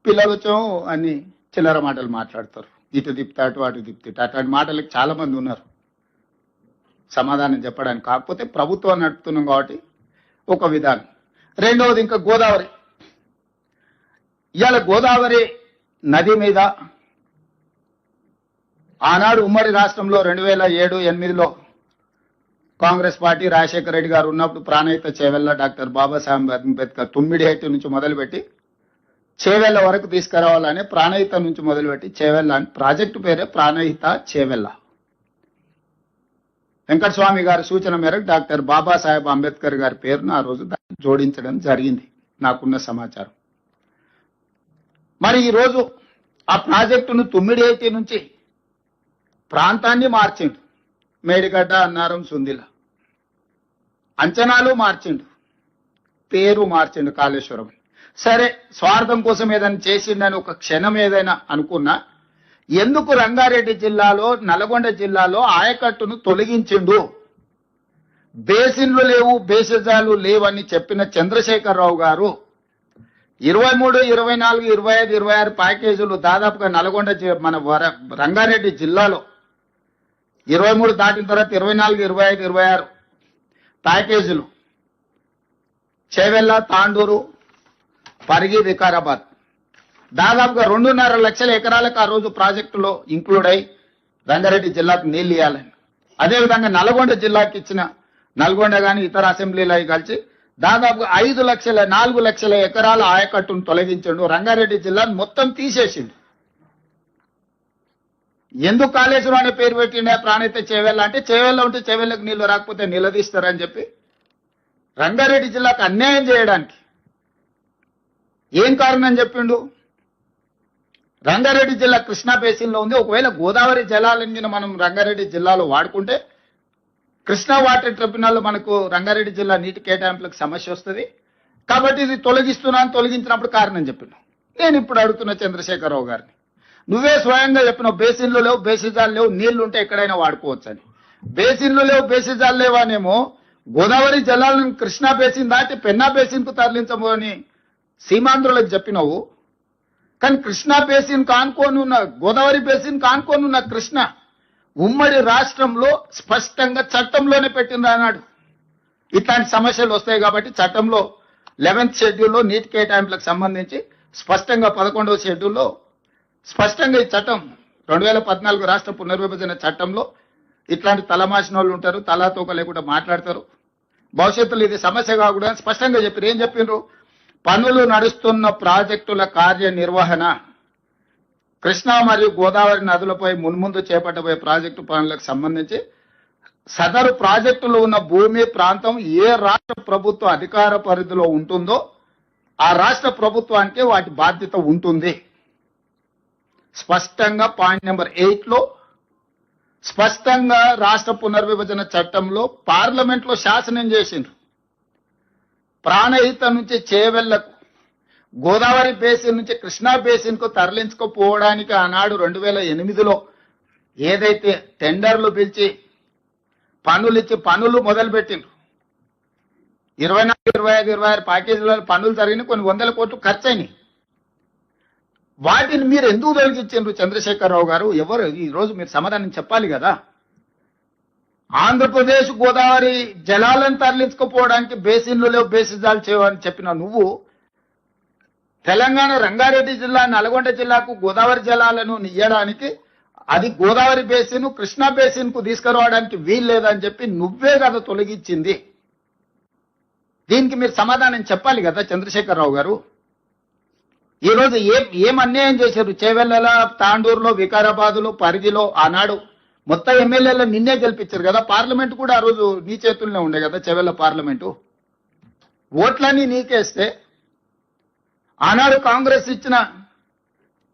పిల్లలు వచ్చాం అన్ని చిల్లర మాటలు మాట్లాడతారు. ఇటు తిప్పుతాటు అటు తిప్పుతాడు. అట్లాంటి మాటలకు చాలా మంది ఉన్నారు సమాధానం చెప్పడానికి. కాకపోతే ప్రభుత్వం నడుపుతున్నాం కాబట్టి ఒక విధానం. రెండవది ఇంకా గోదావరి. ఇవాళ గోదావరి నది మీద ఆనాడు ఉమ్మడి రాష్ట్రంలో 2007-8లో కాంగ్రెస్ పార్టీ రాజశేఖర రెడ్డి గారు ఉన్నప్పుడు ప్రాణహిత చేవెళ్ళ డాక్టర్ బాబాసాహెబ్ అంబేద్కర్ తుమ్మిడిహెట్టి నుంచి మొదలుపెట్టి చేవెళ్ళ వరకు తీసుకురావాలని ప్రాణహిత నుంచి మొదలుపెట్టి చేవెళ్ళ అని ప్రాజెక్టు పేరే ప్రాణహిత చేవెళ్ళ. వెంకటస్వామి గారి సూచన మేరకు డాక్టర్ బాబాసాహెబ్ అంబేద్కర్ గారి పేరును ఆ రోజు జోడించడం జరిగింది నాకున్న సమాచారం. మరి ఈరోజు ఆ ప్రాజెక్టును తుమ్మిడిహెట్టి నుంచి ప్రాంతాన్ని మార్చిండు. మేడిగడ్డ, అన్నారం, సుందిల అంచనాలు మార్చిండు, పేరు మార్చిండు కాళేశ్వరం. సరే, స్వార్థం కోసం ఏదైనా చేసిండని ఒక క్షణం ఏదైనా అనుకున్నా, ఎందుకు రంగారెడ్డి జిల్లాలో, నల్గొండ జిల్లాలో ఆయకట్టును తొలగించిండు? బేసిన్లు లేవు, బేసిజాలు లేవని చెప్పిన చంద్రశేఖరరావు గారు 23, 24, 25, 26 ప్యాకేజీలు దాదాపుగా నల్గొండ మన రంగారెడ్డి జిల్లాలో 23 దాటిన తర్వాత 24, 25, 26 ప్యాకేజీలు చేవెళ్ళ, తాండూరు, పరిగి, వికారాబాద్ దాదాపుగా 2.5 లక్షల ఎకరాలకు ఆ రోజు ప్రాజెక్టులో ఇంక్లూడ్ అయి రంగారెడ్డి జిల్లాకు నీళ్లు ఇవ్వాలని. అదేవిధంగా నల్గొండ జిల్లాకి ఇచ్చిన నల్గొండ కానీ ఇతర అసెంబ్లీలు అవి కలిసి దాదాపుగా 4 లక్షల ఎకరాల ఆయకట్టును తొలగించండు. రంగారెడ్డి జిల్లాను మొత్తం తీసేసిండు. ఎందుకు కాళేశ్వరం అనే పేరు పెట్టిండే ప్రాణహిత చేవెళ్ళ అంటే, చేవెళ్ళ ఉంటే చేవెళ్ళకు నీళ్లు రాకపోతే నిలదీస్తారని చెప్పి రంగారెడ్డి జిల్లాకు అన్యాయం చేయడానికి ఏం కారణం చెప్పిండు? రంగారెడ్డి జిల్లా కృష్ణా బేసిన్లో ఉంది. ఒకవేళ గోదావరి జలాలని మనం రంగారెడ్డి జిల్లాలో వాడుకుంటే కృష్ణా వాటర్ ట్రిబ్యునల్ మనకు రంగారెడ్డి జిల్లా నీటి కేటాయింపులకు సమస్య వస్తుంది కాబట్టి ఇది తొలగించినప్పుడు కారణం చెప్పిండు. నేను ఇప్పుడు అడుగుతున్న చంద్రశేఖరరావు గారిని, నువ్వే స్వయంగా చెప్పినావు బేసిన్లు లేవు, బేసిజాలు లేవు, నీళ్లు ఉంటే ఎక్కడైనా వాడుకోవచ్చు అని. బేసిన్లు లేవు, బేసిజాలు లేవానేమో గోదావరి జలాలను కృష్ణా బేసిన్ దాటి పెన్నా బేసిన్ కు తరలించము అని సీమాంధ్రులకు చెప్పినావు. కానీ కృష్ణా బేసిన్ కానుకోనున్న, గోదావరి బేసిన్ కానుకోనున్న కృష్ణ ఉమ్మడి రాష్ట్రంలో స్పష్టంగా చట్టంలోనే పెట్టింది అన్నాడు. ఇట్లాంటి సమస్యలు వస్తాయి కాబట్టి చట్టంలో 11th షెడ్యూల్లో నీటి కేటాయింపులకు సంబంధించి స్పష్టంగా 11వ షెడ్యూల్లో స్పష్టంగా ఈ చట్టం 2014 రాష్ట్ర పునర్విభజన చట్టంలో ఇట్లాంటి తలమాసిన వాళ్ళు ఉంటారు, తలాతోక లేకుండా మాట్లాడతారు, భవిష్యత్తులో ఇది సమస్య కాకూడదని స్పష్టంగా చెప్పారు. ఏం చెప్పిండ్రు? పనులు నడుస్తున్న ప్రాజెక్టుల కార్యనిర్వహణ, కృష్ణా మరియు గోదావరి నదులపై మున్ముందు చేపట్టబోయే ప్రాజెక్టు పనులకు సంబంధించి సదరు ప్రాజెక్టులో ఉన్న భూమి ప్రాంతం ఏ రాష్ట్ర ప్రభుత్వ అధికార పరిధిలో ఉంటుందో ఆ రాష్ట్ర ప్రభుత్వానికి వాటి బాధ్యత ఉంటుంది. స్పష్టంగా పాయింట్ నెంబర్ 8లో స్పష్టంగా రాష్ట్ర పునర్విభజన చట్టంలో పార్లమెంట్లో శాసనం చేసిండ్రు. ప్రాణహిత నుంచి చేవెళ్లకు, గోదావరి బేసిన్ నుంచి కృష్ణా బేసిన్ కు తరలించుకోపోవడానికి ఆనాడు 2008లో ఏదైతే టెండర్లు పిలిచి పనులు మొదలుపెట్టిండ్రు. 24, 25, 26 ప్యాకేజీల పనులు జరిగినాయి, కొన్ని 100 కోట్లు ఖర్చు అయినాయి. వాటిని మీరు ఎందుకు తొలగించారు చంద్రశేఖరరావు గారు? ఎవరు ఈ రోజు మీరు సమాధానం చెప్పాలి కదా. ఆంధ్రప్రదేశ్ గోదావరి జలాలను తరలించుకుపోవడానికి బేసిన్లు లేవు, బేసిజాలు చేయవని చెప్పిన నువ్వు తెలంగాణ రంగారెడ్డి జిల్లా నల్గొండ జిల్లాకు గోదావరి జలాలను ఇయ్యడానికి అది గోదావరి బేసిన్ కృష్ణా బేసిన్ కు తీసుకురావడానికి వీలు లేదని చెప్పి నువ్వే కదా తొలగించింది. దీనికి మీరు సమాధానం చెప్పాలి కదా చంద్రశేఖరరావు గారు. ఈ రోజు ఏం అన్యాయం చేశారు? చేవెళ్ళ, తాండూరులో, వికారాబాదులో, పరిధిలో ఆనాడు మొత్తం ఎమ్మెల్యేలు నిన్నే గెలిపించారు కదా. పార్లమెంట్ కూడా ఆ రోజు నీ చేతుల్లోనే ఉండే కదా. చెవెళ్ళ పార్లమెంటు ఓట్లన్నీ నీకేస్తే ఆనాడు కాంగ్రెస్ ఇచ్చిన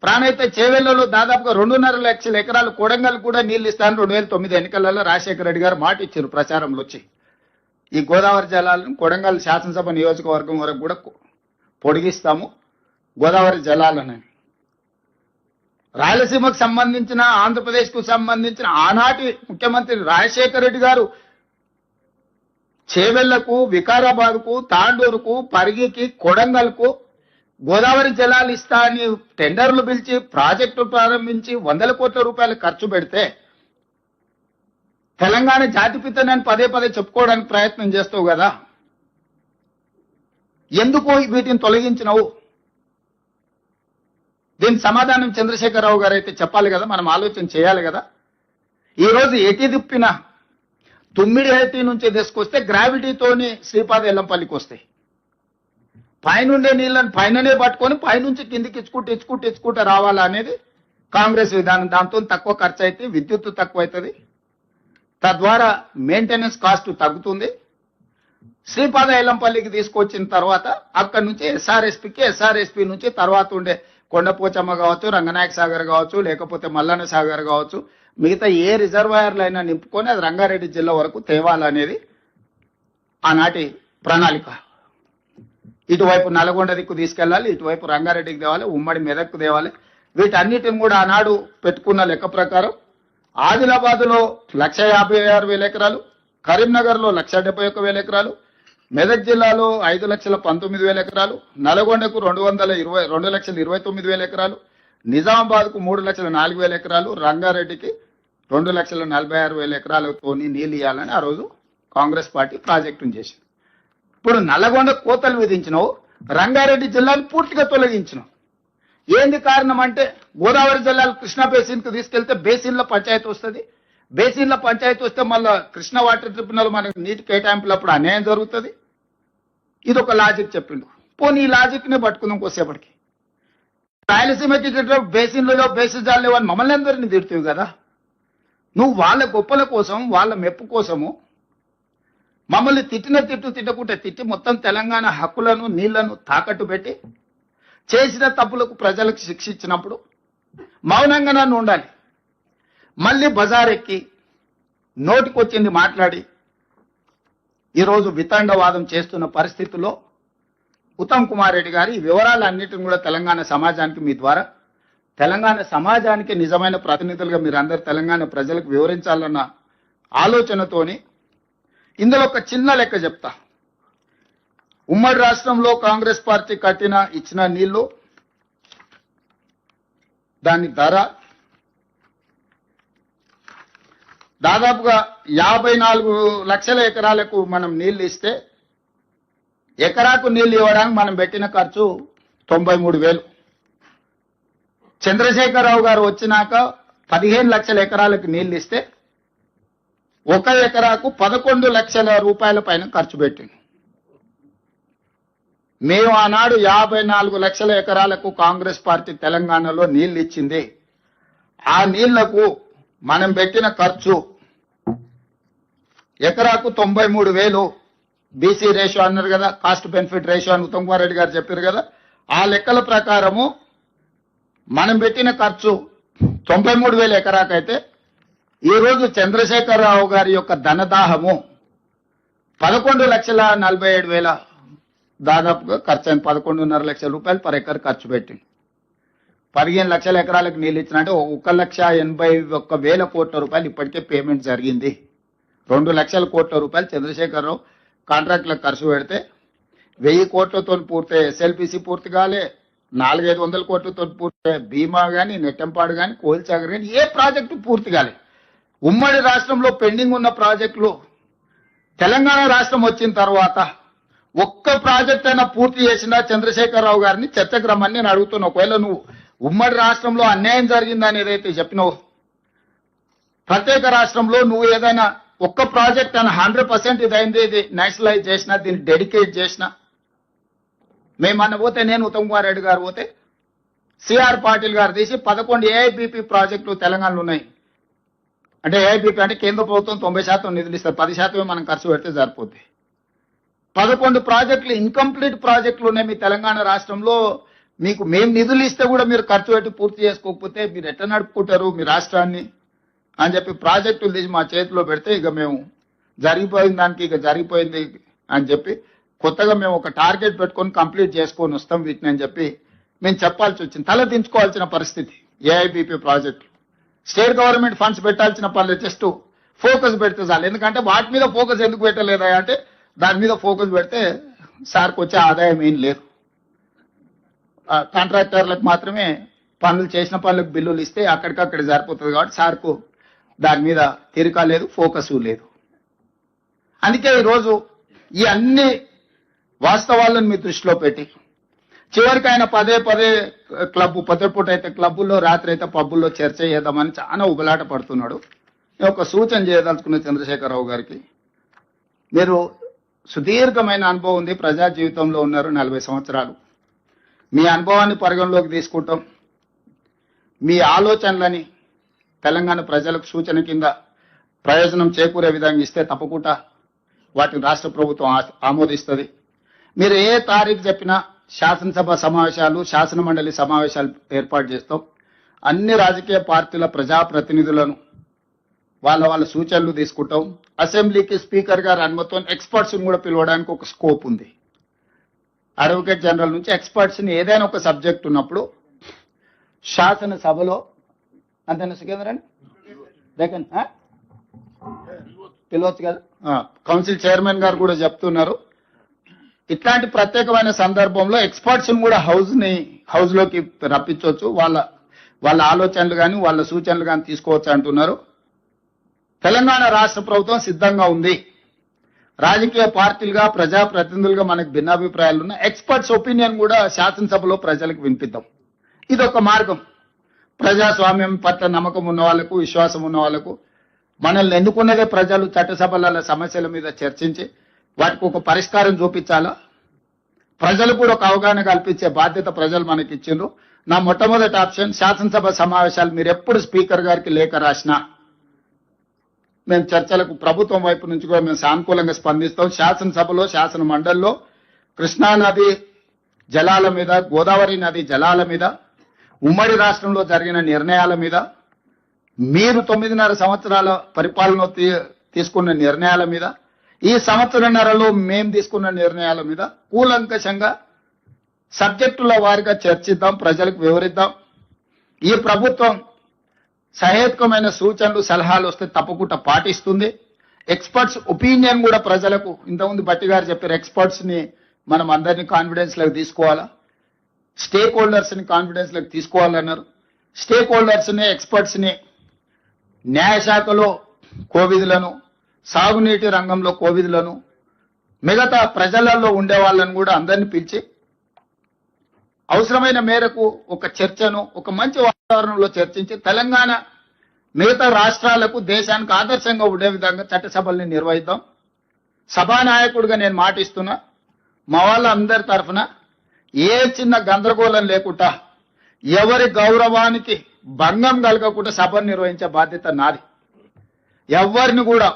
ప్రాణైతే చేవెళ్లలో దాదాపుగా 2.5 లక్షల ఎకరాలు కొడంగల్ కూడా నీళ్లు ఇస్తాను 2009 ఎన్నికలలో రాజశేఖర రెడ్డి గారు మాట ఇచ్చారు ప్రచారంలో వచ్చి. ఈ గోదావరి జలాలను కొడంగల్ శాసనసభ నియోజకవర్గం వరకు కూడా పొడిగిస్తాము గోదావరి జలాలను. రాయలసీమకు సంబంధించిన, ఆంధ్రప్రదేశ్ కు సంబంధించిన ఆనాటి ముఖ్యమంత్రి రాజశేఖర రెడ్డి గారు చేవెళ్లకు, వికారాబాద్కు, తాండూరుకు, పరిగికి, కొడంగల్కు గోదావరి జలాలు ఇస్తా అని టెండర్లు పిలిచి ప్రాజెక్టు ప్రారంభించి 100 కోట్ల రూపాయలు ఖర్చు పెడితే తెలంగాణ జాతిపితనని పదే పదే చెప్పుకోవడానికి ప్రయత్నం చేస్తావు కదా. ఎందుకు వీటిని తొలగించినవు? దీనికి సమాధానం చంద్రశేఖరరావు గారు అయితే చెప్పాలి కదా. మనం ఆలోచన చేయాలి కదా. ఈ రోజు ఎటి దిప్పిన తుమ్మిడి హెట్టి నుంచి తీసుకొస్తే గ్రావిటీతోని శ్రీపాద ఎల్లంపల్లికి వస్తాయి. పైనుండే నీళ్ళని పైననే పట్టుకొని పైనుంచి కిందికి ఇచ్చుకుంటూ రావాలా అనేది కాంగ్రెస్ విధానం. దాంతో తక్కువ ఖర్చు అయితే, విద్యుత్ తక్కువ అవుతుంది, తద్వారా మెయింటెనెన్స్ కాస్ట్ తగ్గుతుంది. శ్రీపాద ఎల్లంపల్లికి తీసుకొచ్చిన తర్వాత అక్కడి నుంచి ఎస్ఆర్ఎస్పీ నుంచి తర్వాత ఉండే కొండపోచమ్మ కావచ్చు, రంగనాయక సాగర్ కావచ్చు, లేకపోతే మల్లన్న సాగర్ కావచ్చు, మిగతా ఏ రిజర్వాయర్లు అయినా నింపుకొని అది రంగారెడ్డి జిల్లా వరకు తేవాలనేది ఆనాటి ప్రణాళిక. ఇటువైపు నల్గొండ దిక్కు తీసుకెళ్లాలి, ఇటువైపు రంగారెడ్డికి తేవాలి, ఉమ్మడి మెదక్కు తేవాలి. వీటన్నిటిని కూడా ఆనాడు పెట్టుకున్న లెక్క ప్రకారం ఆదిలాబాద్ లో 1,56,000 ఎకరాలు, కరీంనగర్ లో 1,71,000 ఎకరాలు, మెదక్ జిల్లాలో 5,19,000 ఎకరాలు, నల్గొండకు 2,29,000 ఎకరాలు, నిజామాబాద్ కు 3,04,000 ఎకరాలు, రంగారెడ్డికి 2,46,000 ఎకరాలతో నీళ్ళు ఇవ్వాలని ఆ రోజు కాంగ్రెస్ పార్టీ ప్రాజెక్టును చేసింది. ఇప్పుడు నల్లగొండ కోతలు విధించినావు, రంగారెడ్డి జిల్లాను పూర్తిగా తొలగించినావు. ఏంది కారణం అంటే గోదావరి జిల్లాలు కృష్ణా బేసిన్ కు తీసుకెళ్తే బేసిన్ల పంచాయతీ వస్తుంది. బేసిన్ల పంచాయతీ వస్తే మళ్ళా కృష్ణా వాటర్ ట్రిబ్యునల్ మనకు నీటి కేటాయింపులప్పుడు అన్యాయం జరుగుతుంది. ఇది ఒక లాజిక్ చెప్పిండు. పోనీ ఈ లాజిక్ నే పట్టుకుందాం కోసేపటికి. రాయలసీమకి బేసిన్లలో బేసిజాలు లేవని మమ్మల్ని అందరినీ తిడుతుంది కదా. నువ్వు వాళ్ళ గొప్పల కోసం, వాళ్ళ మెప్పు కోసము మమ్మల్ని తిట్టకుంటే తిట్టి మొత్తం తెలంగాణ హక్కులను, నీళ్లను తాకట్టు పెట్టి చేసిన తప్పులకు ప్రజలకు శిక్ష ఇచ్చినప్పుడు మౌనంగా నన్ను ఉండాలి. మళ్ళీ బజారెక్కి నోటికొచ్చింది మాట్లాడి ఈరోజు వితండవాదం చేస్తున్న పరిస్థితుల్లో ఉత్తమ్ కుమార్ రెడ్డి గారి ఈ వివరాలన్నిటిని కూడా తెలంగాణ సమాజానికి మీ ద్వారా, తెలంగాణ సమాజానికి నిజమైన ప్రతినిధులుగా మీరందరూ తెలంగాణ ప్రజలకు వివరించాలన్న ఆలోచనతోని ఇందులో ఒక చిన్న లెక్క చెప్తా. ఉమ్మడి రాష్ట్రంలో కాంగ్రెస్ పార్టీ ఇచ్చిన నీళ్లు, దాని ధర దాదాపుగా 54 లక్షల ఎకరాలకు మనం నీళ్లు ఇస్తే ఎకరాకు నీళ్లు ఇవ్వడానికి మనం పెట్టిన ఖర్చు 93,000. చంద్రశేఖరరావు గారు వచ్చినాక 15 లక్షల ఎకరాలకు నీళ్లు ఇస్తే 1 ఎకరాకు 11 లక్షల రూపాయల పైన ఖర్చు పెట్టింది. మేము ఆనాడు 54 లక్షల ఎకరాలకు కాంగ్రెస్ పార్టీ తెలంగాణలో నీళ్లు ఇచ్చింది. ఆ నీళ్లకు మనం పెట్టిన ఖర్చు ఎకరాకు 93,000. బీసీ రేషియో అన్నారు కదా, కాస్ట్ బెనిఫిట్ రేషియో అని ఉత్తమ్ కుమార్ రెడ్డి గారు చెప్పారు కదా. ఆ లెక్కల ప్రకారము మనం పెట్టిన ఖర్చు 93,000 ఎకరాకైతే ఈ రోజు చంద్రశేఖరరావు గారి యొక్క ధనదాహము 11,47,000 దాదాపుగా ఖర్చు అయింది. 11.5 లక్షల రూపాయలు పర్ ఎకర్ ఖర్చు పెట్టింది. 15 లక్షల ఎకరాలకు నీళ్ళు ఇచ్చినట్టే 1,81,000 కోట్ల రూపాయలు ఇప్పటికే పేమెంట్ జరిగింది. 2 లక్షల కోట్ల రూపాయలు చంద్రశేఖరరావు కాంట్రాక్ట్లకు ఖర్చు పెడితే 1000 కోట్లతో పూర్తి ఎస్ఎల్పిసి పూర్తి కాలే, 400-500 కోట్లతో పూర్తి బీమా గాని, నెట్టంపాడు గాని, కోల్చాగర్ గాని ఏ ప్రాజెక్టు పూర్తి కాలేదు. ఉమ్మడి రాష్ట్రంలో పెండింగ్ ఉన్న ప్రాజెక్టులు తెలంగాణ రాష్ట్రం వచ్చిన తర్వాత ఒక్క ప్రాజెక్ట్ అయినా పూర్తి చేసినా చంద్రశేఖరరావు గారిని చర్చకు రమ్మని నేను అడుగుతున్నా. ఒకవేళ నువ్వు ఉమ్మడి రాష్ట్రంలో అన్యాయం జరిగిందని ఏదైతే చెప్పినావు, ప్రత్యేక రాష్ట్రంలో నువ్వు ఏదైనా ఒక్క ప్రాజెక్ట్ అని 100% ఇదైంది, ఇది నేషనలైజ్ చేసినా, దీన్ని డెడికేట్ చేసినా, మేమన్న పోతే, నేను ఉత్తమ్ కుమార్ రెడ్డి గారు పోతే, సిఆర్ పాటిల్ గారు తీసి 11 ఏఐబిపి ప్రాజెక్టులు తెలంగాణలో ఉన్నాయి. అంటే ఏఐబిపి అంటే కేంద్ర ప్రభుత్వం 90% నిధులు ఇస్తారు, 10% మనం ఖర్చు పెడితే సరిపోద్ది. 11 ప్రాజెక్టులు ఇన్కంప్లీట్ ప్రాజెక్టులు ఉన్నాయి మీ తెలంగాణ రాష్ట్రంలో. మీకు మేము నిధులు ఇస్తే కూడా మీరు ఖర్చు పెట్టి పూర్తి చేసుకోకపోతే మీరు ఎట్లా నడుపుకుంటారు మీ రాష్ట్రాన్ని అని చెప్పి ప్రాజెక్టులు తీసి మా చేతిలో పెడితే, ఇక మేము జరిగిపోయిన దానికి ఇక జరిగిపోయింది అని చెప్పి కొత్తగా మేము ఒక టార్గెట్ పెట్టుకొని కంప్లీట్ చేసుకొని వస్తాం వీటిని అని చెప్పి మేము చెప్పాల్సి వచ్చింది. తల దించుకోవాల్సిన పరిస్థితి. ఏఐబిపి ప్రాజెక్టులు స్టేట్ గవర్నమెంట్ ఫండ్స్ పెట్టాల్సిన పనులు జస్ట్ ఫోకస్ పెడితే చాలు. ఎందుకంటే వాటి మీద ఫోకస్ ఎందుకు పెట్టలేదా అంటే, దాని మీద ఫోకస్ పెడితే సార్కి వచ్చే ఆదాయం ఏం లేదు. కాంట్రాక్టర్లకు మాత్రమే పనులు చేసిన పనులకు బిల్లులు ఇస్తే అక్కడికక్కడ సరిపోతుంది కాబట్టి సార్కు దాని మీద తీరిక లేదు, ఫోకస్ లేదు. అందుకే ఈరోజు ఈ అన్ని వాస్తవాలను మీ దృష్టిలో పెట్టి చివరికి ఆయన పదే క్లబ్, పొద్దుపూట అయితే క్లబ్బుల్లో, రాత్రి అయితే పబ్బుల్లో చర్చ చేద్దామని చాలా ఉబలాట పడుతున్నాడు. ఒక సూచన చేయదలుచుకున్న చంద్రశేఖరరావు గారికి, మీరు సుదీర్ఘమైన అనుభవం ఉంది, ప్రజా జీవితంలో ఉన్నారు, 40 సంవత్సరాలు. మీ అనుభవాన్ని పరిగణలోకి తీసుకుంటాం. మీ ఆలోచనలని తెలంగాణ ప్రజలకు సూచన కింద ప్రయోజనం చేకూరే విధంగా ఇస్తే తప్పకుండా వాటిని రాష్ట్ర ప్రభుత్వం ఆమోదిస్తుంది. మీరు ఏ తారీఖు చెప్పినా శాసనసభ సమావేశాలు, శాసన మండలి సమావేశాలు ఏర్పాటు చేస్తాం. అన్ని రాజకీయ పార్టీల ప్రజాప్రతినిధులను వాళ్ళ సూచనలు తీసుకుంటాం. అసెంబ్లీకి స్పీకర్ గారు అనుమతితో ఎక్స్పర్ట్స్ కూడా పిలవడానికి ఒక స్కోప్ ఉంది. అడ్వకేట్ జనరల్ నుంచి ఎక్స్పర్ట్స్ ని ఏదైనా ఒక సబ్జెక్ట్ ఉన్నప్పుడు శాసనసభలో అంతేనా సుఖేంద్రని పిలవచ్చు కదా. కౌన్సిల్ చైర్మన్ గారు కూడా చెప్తున్నారు, ఇట్లాంటి ప్రత్యేకమైన సందర్భంలో ఎక్స్పర్ట్స్ కూడా హౌస్ లోకి రప్పించవచ్చు, వాళ్ళ ఆలోచనలు కానీ వాళ్ళ సూచనలు కానీ తీసుకోవచ్చు అంటున్నారు. తెలంగాణ రాష్ట్ర ప్రభుత్వం సిద్ధంగా ఉంది. రాజకీయ పార్టీలుగా, ప్రజాప్రతినిధులుగా మనకు భిన్నాభిప్రాయాలు ఉన్న ఎక్స్పర్ట్స్ ఒపీనియన్ కూడా శాసనసభలో ప్రజలకు వినిపిద్దాం. ఇది ఒక మార్గం. ప్రజాస్వామ్యం పట్ల నమ్మకం ఉన్న వాళ్ళకు, విశ్వాసం ఉన్న వాళ్ళకు, మనల్ని ఎన్నుకున్నదే ప్రజలు, చట్టసభల సమస్యల మీద చర్చించి వాటికి ఒక పరిష్కారం చూపించాలా, ప్రజలు కూడా ఒక అవగాహన కల్పించే బాధ్యత ప్రజలు మనకి ఇచ్చిండ్రు. నా మొట్టమొదటి ఆప్షన్ శాసనసభ సమావేశాలు. మీరు ఎప్పుడు స్పీకర్ గారికి లేఖ రాసినా మేము చర్చలకు ప్రభుత్వం వైపు నుంచి కూడా మేము సానుకూలంగా స్పందిస్తాం. శాసనసభలో, శాసన మండలిలో కృష్ణానది జలాల మీద, గోదావరి నది జలాల మీద, ఉమ్మడి రాష్ట్రంలో జరిగిన నిర్ణయాల మీద, మీరు 9.5 సంవత్సరాల పరిపాలన తీసుకున్న నిర్ణయాల మీద, ఈ సంవత్సరన్నరలో మేము తీసుకున్న నిర్ణయాల మీద కూలంకషంగా సబ్జెక్టుల వారిగా చర్చిద్దాం, ప్రజలకు వివరిద్దాం. ఈ ప్రభుత్వం సహేతుకమైన సూచనలు, సలహాలు వస్తే తప్పకుండా పాటిస్తుంది. ఎక్స్పర్ట్స్ ఒపీనియన్ కూడా ప్రజలకు, ఇంతకుముందు బట్టి గారు చెప్పారు, ఎక్స్పర్ట్స్ ని మనం అందరినీ కాన్ఫిడెన్స్ లోకి తీసుకోవాలా, స్టేక్ హోల్డర్స్ ని కాన్ఫిడెన్స్ లోకి తీసుకోవాలన్నారు. స్టేక్ హోల్డర్స్ ని, ఎక్స్పర్ట్స్ ని, న్యాయశాఖలో కోవిధులను, సాగునీటి రంగంలో కోవిధులను, మిగతా ప్రజలలో ఉండే వాళ్ళని కూడా అందరినీ పిలిచి అవసరమైన మేరకు ఒక చర్చను, ఒక మంచి వాతావరణంలో చర్చించి తెలంగాణ మిగతా రాష్ట్రాలకు, దేశానికి ఆదర్శంగా ఉండే విధంగా చట్టసభల్ని నిర్వహిద్దాం. సభానాయకుడిగా నేను మాటిస్తున్నా, మా వాళ్ళందరి తరఫున ఏ చిన్న గందరగోళం లేకుండా, ఎవరి గౌరవానికి భంగం కలగకుండా సభను నిర్వహించే బాధ్యత నాది. ఎవరిని కూడా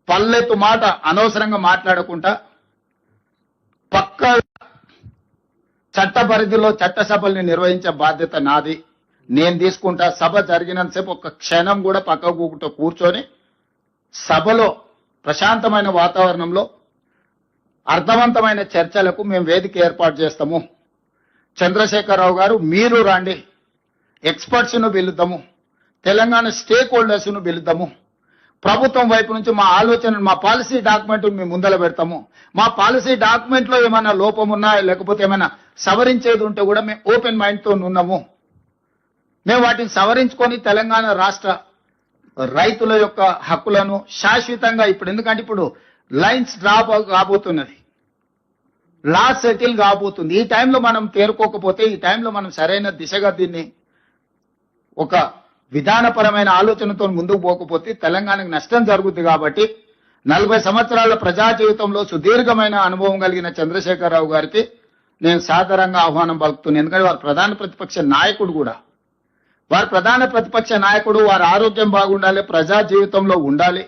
పల్లెత్తు మాట అనవసరంగా మాట్లాడకుండా పక్క చట్ట పరిధిలో చట్టసభల్ని నిర్వహించే బాధ్యత నాది. నేను తీసుకుంటా. సభ జరిగినంతసేపు ఒక్క క్షణం కూడా పక్కకు కూర్చొని సభలో ప్రశాంతమైన వాతావరణంలో అర్థవంతమైన చర్చలకు మేము వేదిక ఏర్పాటు చేస్తాము. చంద్రశేఖరరావు గారు, మీరు రండి, ఎక్స్పర్ట్స్ ను పిలుద్దాము, తెలంగాణ స్టేక్ హోల్డర్స్ ను పిలుద్దాము, ప్రభుత్వం వైపు నుంచి మా ఆలోచన, మా పాలసీ డాక్యుమెంట్ మేము ముందల పెడతాము. మా పాలసీ డాక్యుమెంట్ లో ఏమైనా లోపం ఉన్నా లేకపోతే ఏమైనా సవరించేది ఉంటే కూడా మేము ఓపెన్ మైండ్ తో ఉన్నాము. మేము వాటిని సవరించుకొని తెలంగాణ రాష్ట్ర రైతుల యొక్క హక్కులను శాశ్వతంగా ఎందుకంటే ఇప్పుడు లైన్స్ డ్రాప్ కాబోతున్నది, లా సెటిల్ కాబోతుంది. ఈ టైంలో మనం తేరుకోకపోతే, ఈ టైంలో మనం సరైన దిశగా దీన్ని ఒక విధానపరమైన ఆలోచనతో ముందుకు పోకపోతే తెలంగాణకు నష్టం జరుగుతుంది. కాబట్టి 40 సంవత్సరాల ప్రజా జీవితంలో సుదీర్ఘమైన అనుభవం కలిగిన చంద్రశేఖరరావు గారికి నేను సాదరంగా ఆహ్వానం పలుకుతున్నాను. ఎందుకంటే వారు ప్రధాన ప్రతిపక్ష నాయకుడు కూడా. వారు ప్రధాన ప్రతిపక్ష నాయకుడు, వారి ఆరోగ్యం బాగుండాలి, ప్రజా జీవితంలో ఉండాలి,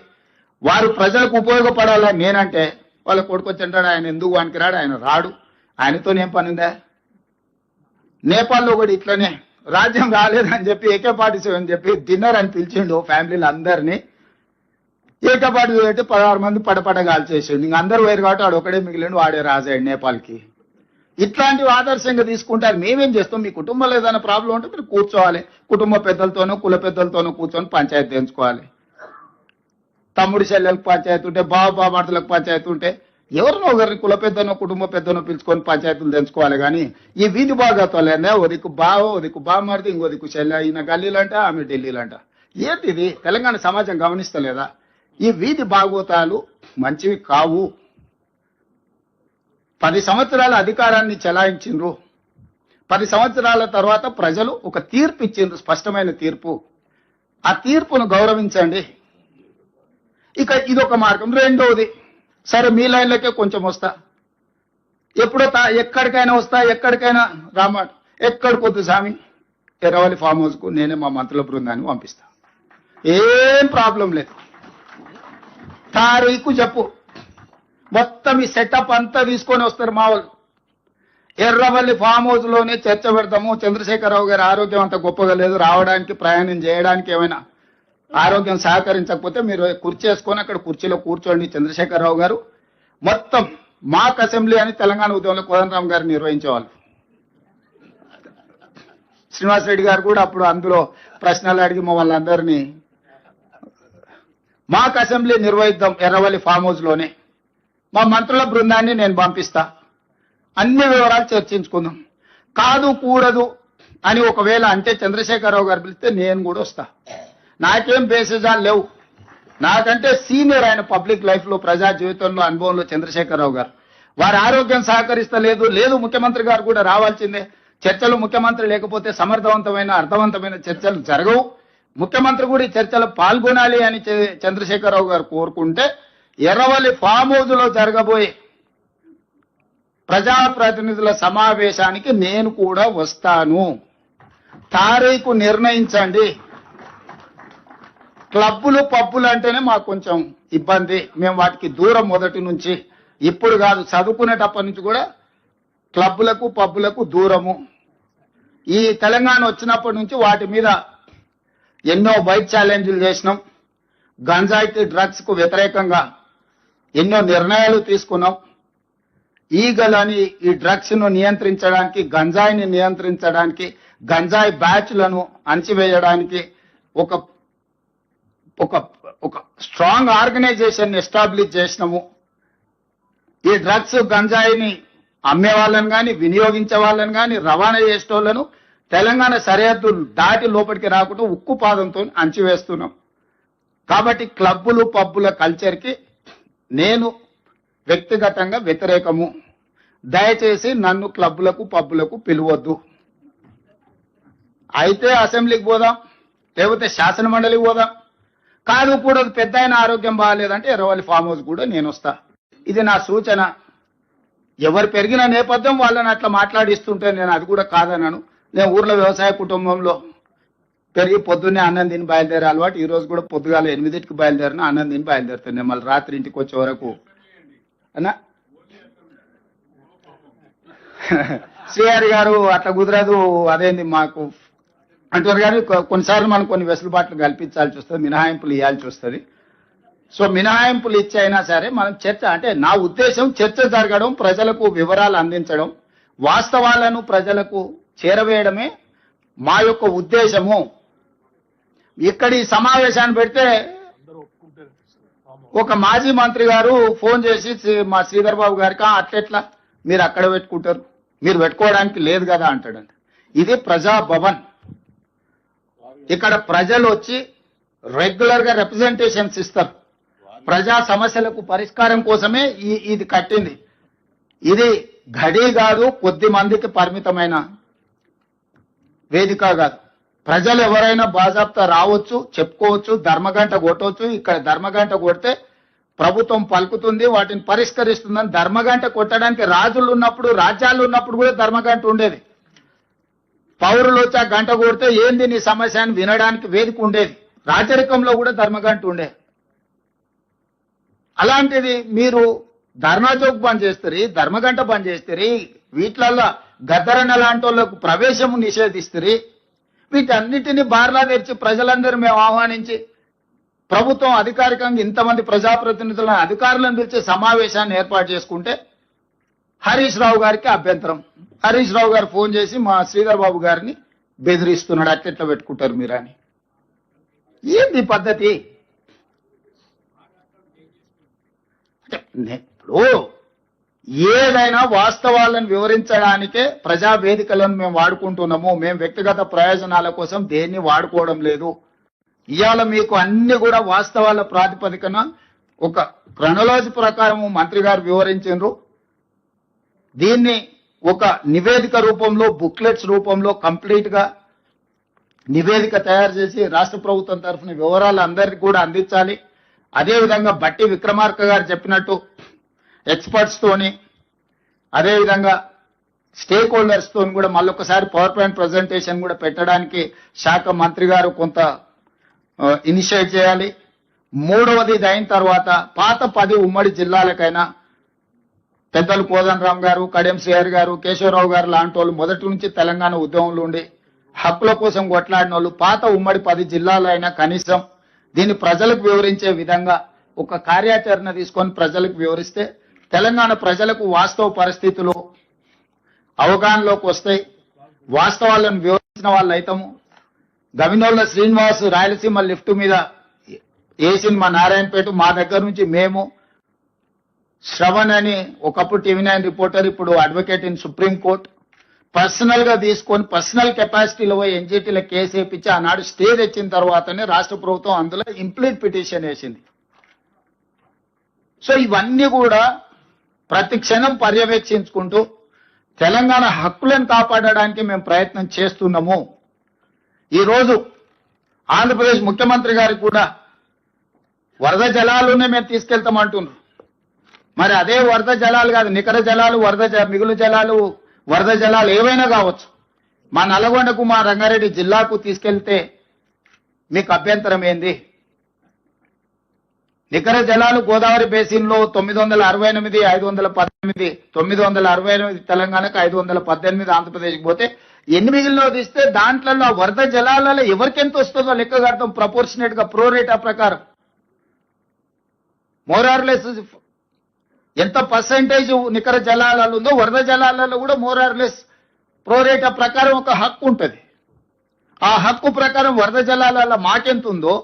వారు ప్రజలకు ఉపయోగపడాలని నేనంటే వాళ్ళ కొడుకు వచ్చి అంటాడు ఆయన ఎందుకు వానికిరాడు, ఆయన రాడు, ఆయనతో ఏం పని ఉందా. నేపాల్లో కూడా ఇట్లనే రాజ్యం రాలేదని చెప్పి AK-47 అని చెప్పి డిన్నర్ అని పిలిచిండు ఫ్యామిలీలు అందరినీ. AK-47 పెట్టి 16 మంది పడపడగాలు చేసిండు. ఇంక అందరూ వేరు కాబట్టి వాడు ఒకడే మిగిలిండు, వాడే రాజాడు నేపాల్కి. ఇట్లాంటివి ఆదర్శంగా తీసుకుంటారు. మేమేం చేస్తాం, మీ కుటుంబంలో ఏదైనా ప్రాబ్లం ఉంటే మీరు కూర్చోవాలి, కుటుంబ పెద్దలతోనో కుల పెద్దలతోనో కూర్చొని పంచాయతీ తెంచుకోవాలి. తమ్ముడి చెల్లెలకు పంచాయతీ ఉంటే, బాబామర్దులకు పంచాయతీ ఉంటే ఎవరినో ఒకరిని కుల పెద్దనో కుటుంబ పెద్దనో పిలుచుకొని పంచాయతీలు తెంచుకోవాలి. కానీ ఈ వీధి బాగాతోలేదా ఓ దిక్కు బావ, ఓ దిక్కు బామర్ది, ఇంకో దిక్కు చెల్లె, ఈయన గల్లీలంట ఆమె ఢిల్లీలంట. ఏంటి ఇది? తెలంగాణ సమాజం గమనిస్తలేదా? ఈ వీధి బాగోతాలు మంచివి కావు. 10 సంవత్సరాల అధికారాన్ని చెలాయించిండ్రు. 10 సంవత్సరాల తర్వాత ప్రజలు ఒక తీర్పు ఇచ్చిండ్రు, స్పష్టమైన తీర్పు. ఆ తీర్పును గౌరవించండి. ఇక ఇదొక మార్గం. రెండవది, సరే మీ లైన్లకే కొంచెం వస్తా, ఎప్పుడో ఎక్కడికైనా వస్తా, ఎక్కడికైనా రామాట, ఎక్కడికొద్దు స్వామి, ఎర్రవల్లి ఫామ్ హౌస్కు నేనే మా మంత్రుల బృందాన్ని పంపిస్తా, ఏం ప్రాబ్లం లేదు. తారీఖు చెప్పు, మొత్తం ఈ సెటప్ అంతా తీసుకొని వస్తారు మా వాళ్ళు. ఎర్రవల్లి ఫామ్ హౌస్ లోనే చర్చ పెడతాము. చంద్రశేఖరరావు గారి ఆరోగ్యం అంత గొప్పగా లేదు, రావడానికి ప్రయాణం చేయడానికి ఏమైనా ఆరోగ్యం సహకరించకపోతే మీరు కుర్చీ వేసుకొని అక్కడ కుర్చీలో కూర్చోండి చంద్రశేఖరరావు గారు. మొత్తం మాక్ అసెంబ్లీ అని తెలంగాణ ఉద్యమంలో కోదండరామ్ గారు నిర్వహించేవాళ్ళు. శ్రీనివాసరెడ్డి గారు కూడా అప్పుడు అందులో ప్రశ్నలు అడిగి మమ్మల్ని అందరినీ మాక్ అసెంబ్లీ నిర్వహిద్దాం ఎర్రవల్లి ఫామ్ హౌస్ లోనే, మా మంత్రుల బృందాన్ని నేను పంపిస్తా, అన్ని వివరాలు చర్చించుకుందాం. కాదు కూడదు అని ఒకవేళ అంటే చంద్రశేఖరరావు గారు పిలిస్తే నేను కూడా వస్తా. నాకేం బేసిజాలు లేవు. నాకంటే సీనియర్ ఆయన పబ్లిక్ లైఫ్ లో, ప్రజా జీవితంలో, అనుభవంలో చంద్రశేఖరరావు గారు. వారి ఆరోగ్యం సహకరిస్తలేదు, లేదు ముఖ్యమంత్రి గారు కూడా రావాల్సిందే. చర్చలు ముఖ్యమంత్రి లేకపోతే సమర్థవంతమైన అర్థవంతమైన చర్చలు జరగవు. ముఖ్యమంత్రి కూడా ఈ చర్చలో పాల్గొనాలి అని చంద్రశేఖరరావు గారు కోరుకుంటే ఎర్రవల్లి ఫామ్ హౌస్ లో జరగబోయే ప్రజాప్రతినిధుల సమావేశానికి నేను కూడా వస్తాను. తారీఖు నిర్ణయించండి. క్లబ్బులు పబ్బులు అంటేనే మాకు కొంచెం ఇబ్బంది, మేము వాటికి దూరం మొదటి నుంచి. ఇప్పుడు కాదు, చదువుకునేటప్పటి నుంచి కూడా క్లబ్బులకు పబ్బులకు దూరము. ఈ తెలంగాణ వచ్చినప్పటి నుంచి వాటి మీద ఎన్నో బైక్ ఛాలెంజ్లు చేసినాం. గంజాయికి డ్రగ్స్ కు వ్యతిరేకంగా ఎన్నో నిర్ణయాలు తీసుకున్నాం. ఈగలని ఈ డ్రగ్స్ ను నియంత్రించడానికి, గంజాయిని నియంత్రించడానికి, గంజాయి బ్యాచ్లను అణచివేయడానికి ఒక ఒక ఒక స్ట్రాంగ్ ఆర్గనైజేషన్ ఎస్టాబ్లిష్ చేసినాము. ఈ డ్రగ్స్ గంజాయిని అమ్మే వాళ్ళని కానీ, వినియోగించే వాళ్ళని కానీ, రవాణా చేసేటోళ్లను తెలంగాణ సరిహద్దులు దాటి లోపలికి రాకుండా ఉక్కు పాదంతో అణచివేస్తున్నాం. కాబట్టి క్లబ్బులు పబ్బుల కల్చర్కి నేను వ్యక్తిగతంగా వ్యతిరేకము. దయచేసి నన్ను క్లబ్బులకు పబ్బులకు పిలవద్దు. అయితే అసెంబ్లీకి పోదాం, లేకపోతే శాసన మండలికి పోదాం. కాదు కూడా పెద్ద ఆయన ఆరోగ్యం బాగాలేదంటే ఎర్రవల్లి ఫామ్ హౌస్ కూడా నేను వస్తా. ఇది నా సూచన. ఎవరు పెరిగిన నేపథ్యం వాళ్ళని అట్లా మాట్లాడిస్తుంటే నేను అది కూడా కాదన్నాను. నేను ఊర్లో వ్యవసాయ కుటుంబంలో పెరిగి పొద్దున్నే అన్నం తిని బయలుదేరే అలవాటు. ఈ రోజు కూడా పొద్దుగాల 8కి బయలుదేరిన అన్నం తిని బయలుదేరుతాను. నేను మళ్ళీ రాత్రి ఇంటికి వచ్చే వరకు అన్నా శ్రీహరి గారు అట్లా కుదరదు, అదేంది మాకు అంటారు. కానీ కొన్నిసార్లు మనం కొన్ని వెసులుబాట్లు కల్పించాల్సి వస్తుంది, మినహాయింపులు ఇవ్వాల్సి వస్తుంది. సో మినహాయింపులు ఇచ్చైనా సరే మనం చర్చ, అంటే నా ఉద్దేశం చర్చ జరగడం, ప్రజలకు వివరాలు అందించడం, వాస్తవాలను ప్రజలకు చేరవేయడమే మా యొక్క ఉద్దేశము. ఇక్కడ ఈ సమావేశాన్ని పెడితే ఒక మాజీ మంత్రి గారు ఫోన్ చేసి మా శ్రీధర్ బాబు గారికి అట్లెట్లా మీరు అక్కడ పెట్టుకుంటారు, మీరు పెట్టుకోవడానికి లేదు కదా అంటాడంట. ఇది ప్రజాభవన్. ఇక్కడ ప్రజలు వచ్చి రెగ్యులర్ గా రిప్రజెంటేషన్స్ ఇస్తారు. ప్రజా సమస్యలకు పరిష్కారం కోసమే ఇది కట్టింది. ఇది గడి కాదు, కొద్ది మందికి పరిమితమైన వేదిక కాదు. ప్రజలు ఎవరైనా బాజాప్తా రావచ్చు, చెప్పుకోవచ్చు, ధర్మగంట కొట్టవచ్చు. ఇక్కడ ధర్మగంట కొడితే ప్రభుత్వం పలుకుతుంది, వాటిని పరిష్కరిస్తుందని. ధర్మగంట కొట్టడానికి రాజులు ఉన్నప్పుడు, రాజ్యాలు ఉన్నప్పుడు కూడా ధర్మగంట ఉండేది. పౌరులు వచ్చి ఆ గంట కొడితే ఏంది నీ సమస్య అని వినడానికి వేదిక ఉండేది. రాజరికంలో కూడా ధర్మగంట ఉండేది. అలాంటిది మీరు ధర్నా చౌక్ బంద్ చేస్తారు, ధర్మగంట బంద్ చేస్తారు, వీటిలల్లో గద్దరన్న లాంటి వాళ్ళకు ప్రవేశము నిషేధిస్తారు. వీటన్నిటిని బార్లా తెరిచి ప్రజలందరూ మేము ఆహ్వానించి ప్రభుత్వం అధికారికంగా ఇంతమంది ప్రజాప్రతినిధులను, అధికారులను పిలిచే సమావేశాన్ని ఏర్పాటు చేసుకుంటే హరీష్ రావు గారికి అభ్యంతరం. హరీష్ రావు గారు ఫోన్ చేసి మా శ్రీధర్ బాబు గారిని బెదిరిస్తున్నాడు, అట్లెట్లా పెట్టుకుంటారు మీరని. ఏంది పద్ధతి? ఇప్పుడు ఏదైనా వాస్తవాలను వివరించడానికే ప్రజా వేదికలను మేము వాడుకుంటున్నాము. మేము వ్యక్తిగత ప్రయోజనాల కోసం దేన్ని వాడుకోవడం లేదు. ఇవాళ మీకు అన్ని కూడా వాస్తవాల ప్రాతిపదికన ఒక క్రొనాలజీ ప్రకారం మంత్రి గారు వివరించారు. దీన్ని ఒక నివేదిక రూపంలో, బుక్లెట్స్ రూపంలో కంప్లీట్ గా నివేదిక తయారు చేసి రాష్ట్ర ప్రభుత్వం తరఫున వివరాలు అందరికీ కూడా అందించాలి. అదేవిధంగా బట్టి విక్రమార్క గారు చెప్పినట్టు ఎక్స్పర్ట్స్ తోని, అదేవిధంగా స్టేక్ హోల్డర్స్ తోని కూడా మళ్ళొకసారి పవర్ పాయింట్ ప్రజెంటేషన్ కూడా పెట్టడానికి శాఖ మంత్రి గారు కొంత ఇనిషియేట్ చేయాలి. మూడవది ఇది అయిన తర్వాత పాత 10 ఉమ్మడి జిల్లాలకైనా పెద్దలు కోదండరామ్ గారు, కడియం శ్రీహరి గారు, కేశవరావు గారు లాంటి వాళ్ళు మొదటి నుంచి తెలంగాణ ఉద్యమంలో ఉండి హక్కుల కోసం కొట్లాడిన వాళ్ళు పాత ఉమ్మడి 10 జిల్లాలైనా కనీసం దీన్ని ప్రజలకు వివరించే విధంగా ఒక కార్యాచరణ తీసుకొని ప్రజలకు వివరిస్తే తెలంగాణ ప్రజలకు వాస్తవ పరిస్థితులు అవగాహనలోకి వస్తాయి. వాస్తవాలను వివరించిన వాళ్ళు అయితాము. గవినోళ్ళ శ్రీనివాస్ రాయలసీమ లిఫ్ట్ మీద వేసిన మా నారాయణపేట, మా దగ్గర నుంచి మేము శ్రవణ్ అని ఒకప్పుడు TV9 రిపోర్టర్, ఇప్పుడు advocate in supreme court, personal గా తీసుకొని పర్సనల్ కెపాసిటీలో ఎన్జిటీలో కేసు వేయించి ఆనాడు స్టే తెచ్చిన తర్వాతనే రాష్ట్ర ప్రభుత్వం అందులో ఇంప్లీట్ పిటిషన్ వేసింది. సో ఇవన్నీ కూడా ప్రతి క్షణం పర్యవేక్షించుకుంటూ తెలంగాణ హక్కులను కాపాడడానికి మేము ప్రయత్నం చేస్తున్నాము. ఈరోజు ఆంధ్రప్రదేశ్ ముఖ్యమంత్రి గారికి కూడా వరద జలాలునే మేము తీసుకెళ్తామంటున్నారు. మరి అదే వరద జలాలు కాదు, నికర జలాలు, మిగులు జలాలు, వరద జలాలు ఏవైనా కావచ్చు. మా నల్గొండకు, మా రంగారెడ్డి జిల్లాకు తీసుకెళ్తే మీకు అభ్యంతరం ఏంది? నికర జలాలు గోదావరి బేసిన్ లో 968, 518, 968 తెలంగాణకు, 518 ఆంధ్రప్రదేశ్కి పోతే ఎన్ని మిగిలినో తీస్తే దాంట్లో వరద జలాలలో ఎవరికెంత వస్తుందో లెక్క కడతాం ప్రపోర్షనేట్ గా, ప్రోరేటా ప్రకారం. మోరార్లెస్ ఎంత పర్సెంటేజ్ నికర జలాలలో ఉందో వరద జలాలలో కూడా మోరార్లెస్ ప్రోరేటా ప్రకారం ఒక హక్కు ఉంటుంది. ఆ హక్కు ప్రకారం వరద జలాలలో మాకెంత ఉందో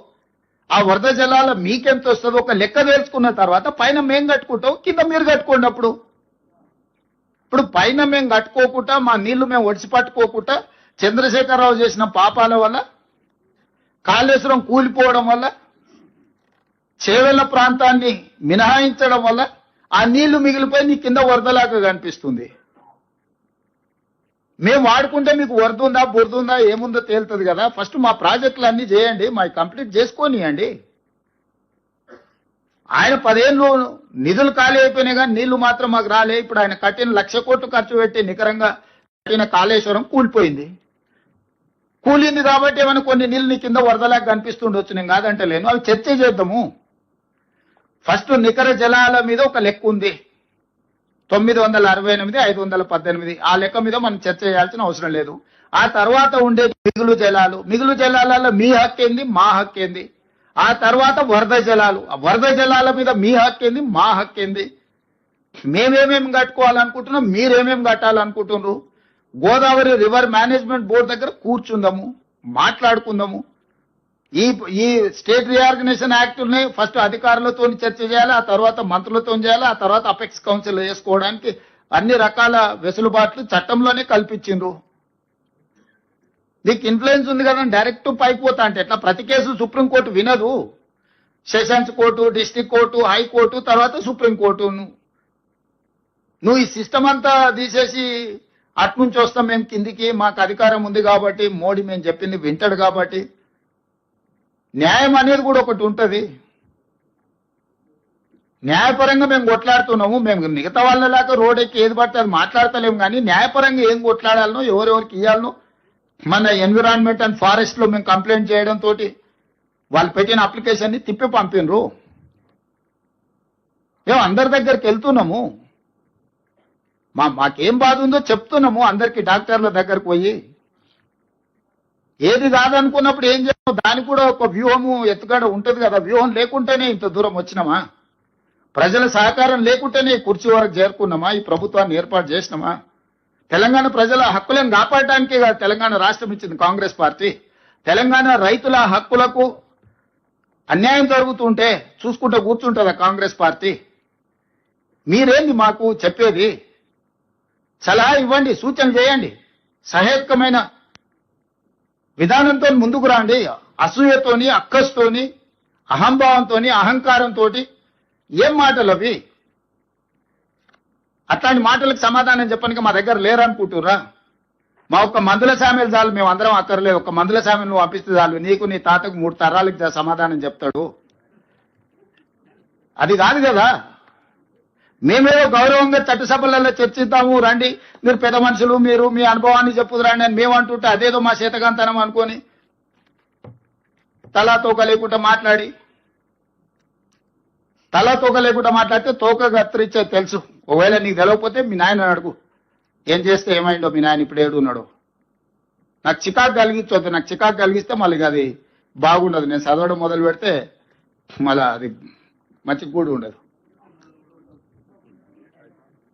ఆ వరద జలాల మీకెంత వస్తుందో ఒక లెక్క తెలుసుకున్న తర్వాత పైన మేము కట్టుకుంటాం, కింద మీరు కట్టుకున్నప్పుడు. ఇప్పుడు పైన మేము కట్టుకోకుండా, మా నీళ్లు మేము ఒడిసి పట్టుకోకుండా, చంద్రశేఖరరావు చేసిన పాపాల వల్ల, కాళేశ్వరం కూలిపోవడం వల్ల, చేవెళ్ల ప్రాంతాన్ని మినహాయించడం వల్ల ఆ నీళ్లు మిగిలిపోయి నీ కింద వరదలాగా కనిపిస్తుంది. మేము వాడుకుంటే మీకు వరద ఉందా, బురద ఉందా, ఏముందో తేలుతుంది కదా. ఫస్ట్ మా ప్రాజెక్టులు అన్ని చేయండి, మా కంప్లీట్ చేసుకోనియండి. ఆయన 10 ఏళ్ళు నిధులు ఖాళీ అయిపోయినాయి కానీ నీళ్లు మాత్రం మాకు రాలే. ఇప్పుడు ఆయన కట్టిన 1,00,000 కోట్లు ఖర్చు పెట్టి నికరంగా కట్టిన కాళేశ్వరం కూలిపోయింది. కూలింది కాబట్టి ఏమైనా కొన్ని నీళ్ళు నీ కింద వరదలాగా కనిపిస్తుండొచ్చు, నేను కాదంటే లేను. అవి చర్చ చేద్దాము. ఫస్ట్ నికర జలాల మీద ఒక లెక్క ఉంది, 968, 518. ఆ లెక్క మీద మనం చర్చ చేయాల్సిన అవసరం లేదు. ఆ తర్వాత ఉండే మిగులు జలాలు, మిగులు జలాలలో మీ హక్కు ఏంది, మా హక్కు ఏంది. ఆ తర్వాత వరద జలాలు, ఆ వరద జలాల మీద మీ హక్కు ఏంది, మా హక్కు ఏంది. మేమేమేమి కట్టుకోవాలనుకుంటున్నాం, మీరేమేమి కట్టాలనుకుంటున్నారు. గోదావరి రివర్ మేనేజ్మెంట్ బోర్డు దగ్గర కూర్చుందాము, మాట్లాడుకుందాము. ఈ ఈ స్టేట్ రీఆర్గనైజేషన్ యాక్ట్ ని ఫస్ట్ అధికారులతో చర్చ చేయాలి, ఆ తర్వాత మంత్రులతో చేయాలి, ఆ తర్వాత అపెక్స్ కౌన్సిల్ వేసుకోవడానికి అన్ని రకాల వెసులుబాట్లు చట్టంలోనే కల్పించిండ్రు. నీకు ఇన్ఫ్లుయెన్స్ ఉంది కదా, డైరెక్ట్ పైకి పోతా అంటే ఎట్లా? ప్రతి కేసు సుప్రీంకోర్టు వినదు. Sessions court, district court, high court, తర్వాత సుప్రీంకోర్టు. నువ్వు ఈ సిస్టమ్ అంతా తీసేసి అట్నుంచి వస్తాం మేము కిందికి, మాకు అధికారం ఉంది కాబట్టి, మోడీ మేము చెప్పింది వింటాడు కాబట్టి. న్యాయం అనేది కూడా ఒకటి ఉంటుంది. న్యాయపరంగా మేము కొట్లాడుతున్నాము. మేము మిగతా వాళ్ళలాగా రోడ్ ఎక్కి ఏది పడితే అది మాట్లాడతలేము, కానీ న్యాయపరంగా ఏం కొట్లాడాలనో, ఎవరెవరికి ఇవ్వాలనో, మన ఎన్విరాన్మెంట్ అండ్ ఫారెస్ట్ లో మేము కంప్లైంట్ చేయడం తోటి వాళ్ళు పెట్టిన అప్లికేషన్ ని తిప్పి పంపినరు. మేము అందరి దగ్గరికి వెళ్తున్నాము, మాకేం బాధ ఉందో చెప్తున్నాము అందరికి, డాక్టర్ల దగ్గరకు పోయి. ఏది కాదనుకున్నప్పుడు ఏం చేస్తాం, దానికి కూడా ఒక వ్యూహము ఎత్తుగడ ఉంటుంది కదా. వ్యూహం లేకుంటేనే ఇంత దూరం వచ్చినామా? ప్రజల సహకారం లేకుంటేనే కుర్చీ వరకు చేరుకున్నామా? ఈ ప్రభుత్వాన్ని ఏర్పాటు చేసినామా? తెలంగాణ ప్రజల హక్కులను కాపాడటానికే కదా తెలంగాణ రాష్ట్రం ఇచ్చింది కాంగ్రెస్ పార్టీ. తెలంగాణ రైతుల హక్కులకు అన్యాయం జరుగుతుంటే చూసుకుంటూ కూర్చుంటుందా కాంగ్రెస్ పార్టీ? మీరేంది మాకు చెప్పేది? సలహా ఇవ్వండి, సూచన చేయండి, సహేతుకమైన విధానంతో ముందుకు రండి. అసూయతోని, అక్కస్తోని, అహంభావంతోని, అహంకారంతో ఏం మాటలు అవి? అట్లాంటి మాటలకు సమాధానం చెప్పడానికి మా దగ్గర లేరనుకుంటురా? మా ఒక్క మందుల సామెలు చాలు, మేము అందరం అక్కర్లేదు. ఒక మందుల సామెలు నువ్వు పంపిస్తే చాలు, నీకు నీ తాతకు 3 తరాలకు సమాధానం చెప్తాడు. అది కాదు కదా. మేమేదో గౌరవంగా చట్టసభలలో చర్చిద్దాము, రండి మీరు పెద్ద మనుషులు, మీరు మీ అనుభవాన్ని చెప్పుదురండి అని మేము అంటుంటే అదేదో మా చేతకాంతనం అనుకొని తలా తోక లేకుండా మాట్లాడితే తోక కత్తిరించే తెలుసు. ఒకవేళ నీకు తెలవకపోతే మీ నాయన అడుగు, ఏం చేస్తే ఏమైందో మీ నాయన ఇప్పుడు ఏడున్నాడు. నాకు చికాకు కలిగించొద్దు. నాకు చికాకు కలిగిస్తే మళ్ళీ అది బాగుండదు. నేను చదవడం మొదలు పెడితే మళ్ళీ అది మంచి కూడా ఉండదు.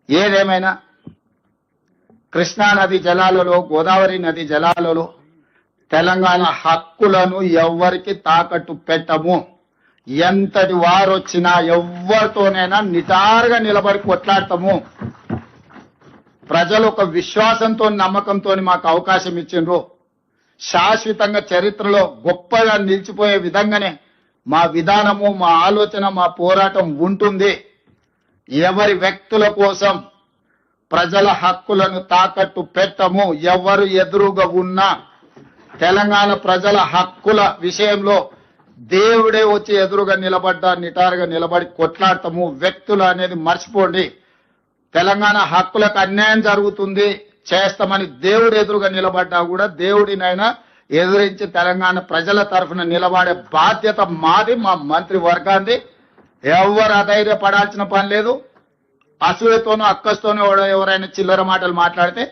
ఏదేమైనా కృష్ణా నది జలాలలో, గోదావరి నది జలాలలో తెలంగాణ హక్కులను ఎవ్వరికి తాకట్టు పెట్టము. ఎంతటి వారు వచ్చినా ఎవరితోనైనా నిటారుగా నిలబడి కొట్లాడతాము. ప్రజలు ఒక విశ్వాసంతో, నమ్మకంతో మాకు అవకాశం ఇచ్చిండ్రు. శాశ్వతంగా చరిత్రలో గొప్పగా నిలిచిపోయే విధంగానే మా విధానము, మా ఆలోచన, మా పోరాటం ఉంటుంది. ఎవరి వ్యక్తుల కోసం ప్రజల హక్కులను తాకట్టు పెట్టము. ఎవరు ఎదురుగా ఉన్నా తెలంగాణ ప్రజల హక్కుల విషయంలో దేవుడే వచ్చి ఎదురుగా నిలబడ్డా, నిటారుగా నిలబడి కొట్లాడతాము. వ్యక్తులు అనేది మర్చిపోండి. తెలంగాణ హక్కులకు అన్యాయం జరుగుతుంది చేస్తామని దేవుడు ఎదురుగా నిలబడ్డా కూడా దేవుడినైనా ఎదురించి తెలంగాణ ప్రజల తరఫున నిలబడే బాధ్యత మాది, మా మంత్రి వర్గాన్ని. ఎవరు అధైర్యపడాల్సిన పని లేదు. అసూయతోనూ అక్కస్తోనూ ఎవరైనా చిల్లర మాటలు మాట్లాడితే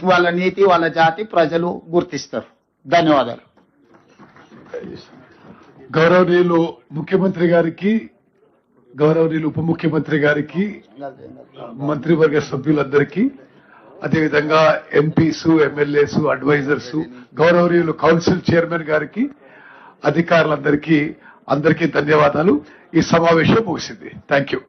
వాళ్ళ నీతి, వాళ్ళ జాతి ప్రజలు గుర్తిస్తారు. ధన్యవాదాలు. గౌరవనీయులు ముఖ్యమంత్రి గారికి, గౌరవనీయులు ఉప ముఖ్యమంత్రి గారికి, మంత్రివర్గ సభ్యులందరికీ, అదేవిధంగా ఎంపీస్, ఎమ్మెల్యేస్, అడ్వైజర్స్, గౌరవనీయులు కౌన్సిల్ చైర్మన్ గారికి, అధికారులందరికీ అందరికీ ధన్యవాదాలు. ఈ సమావేశం ముగిసింది. Thank you.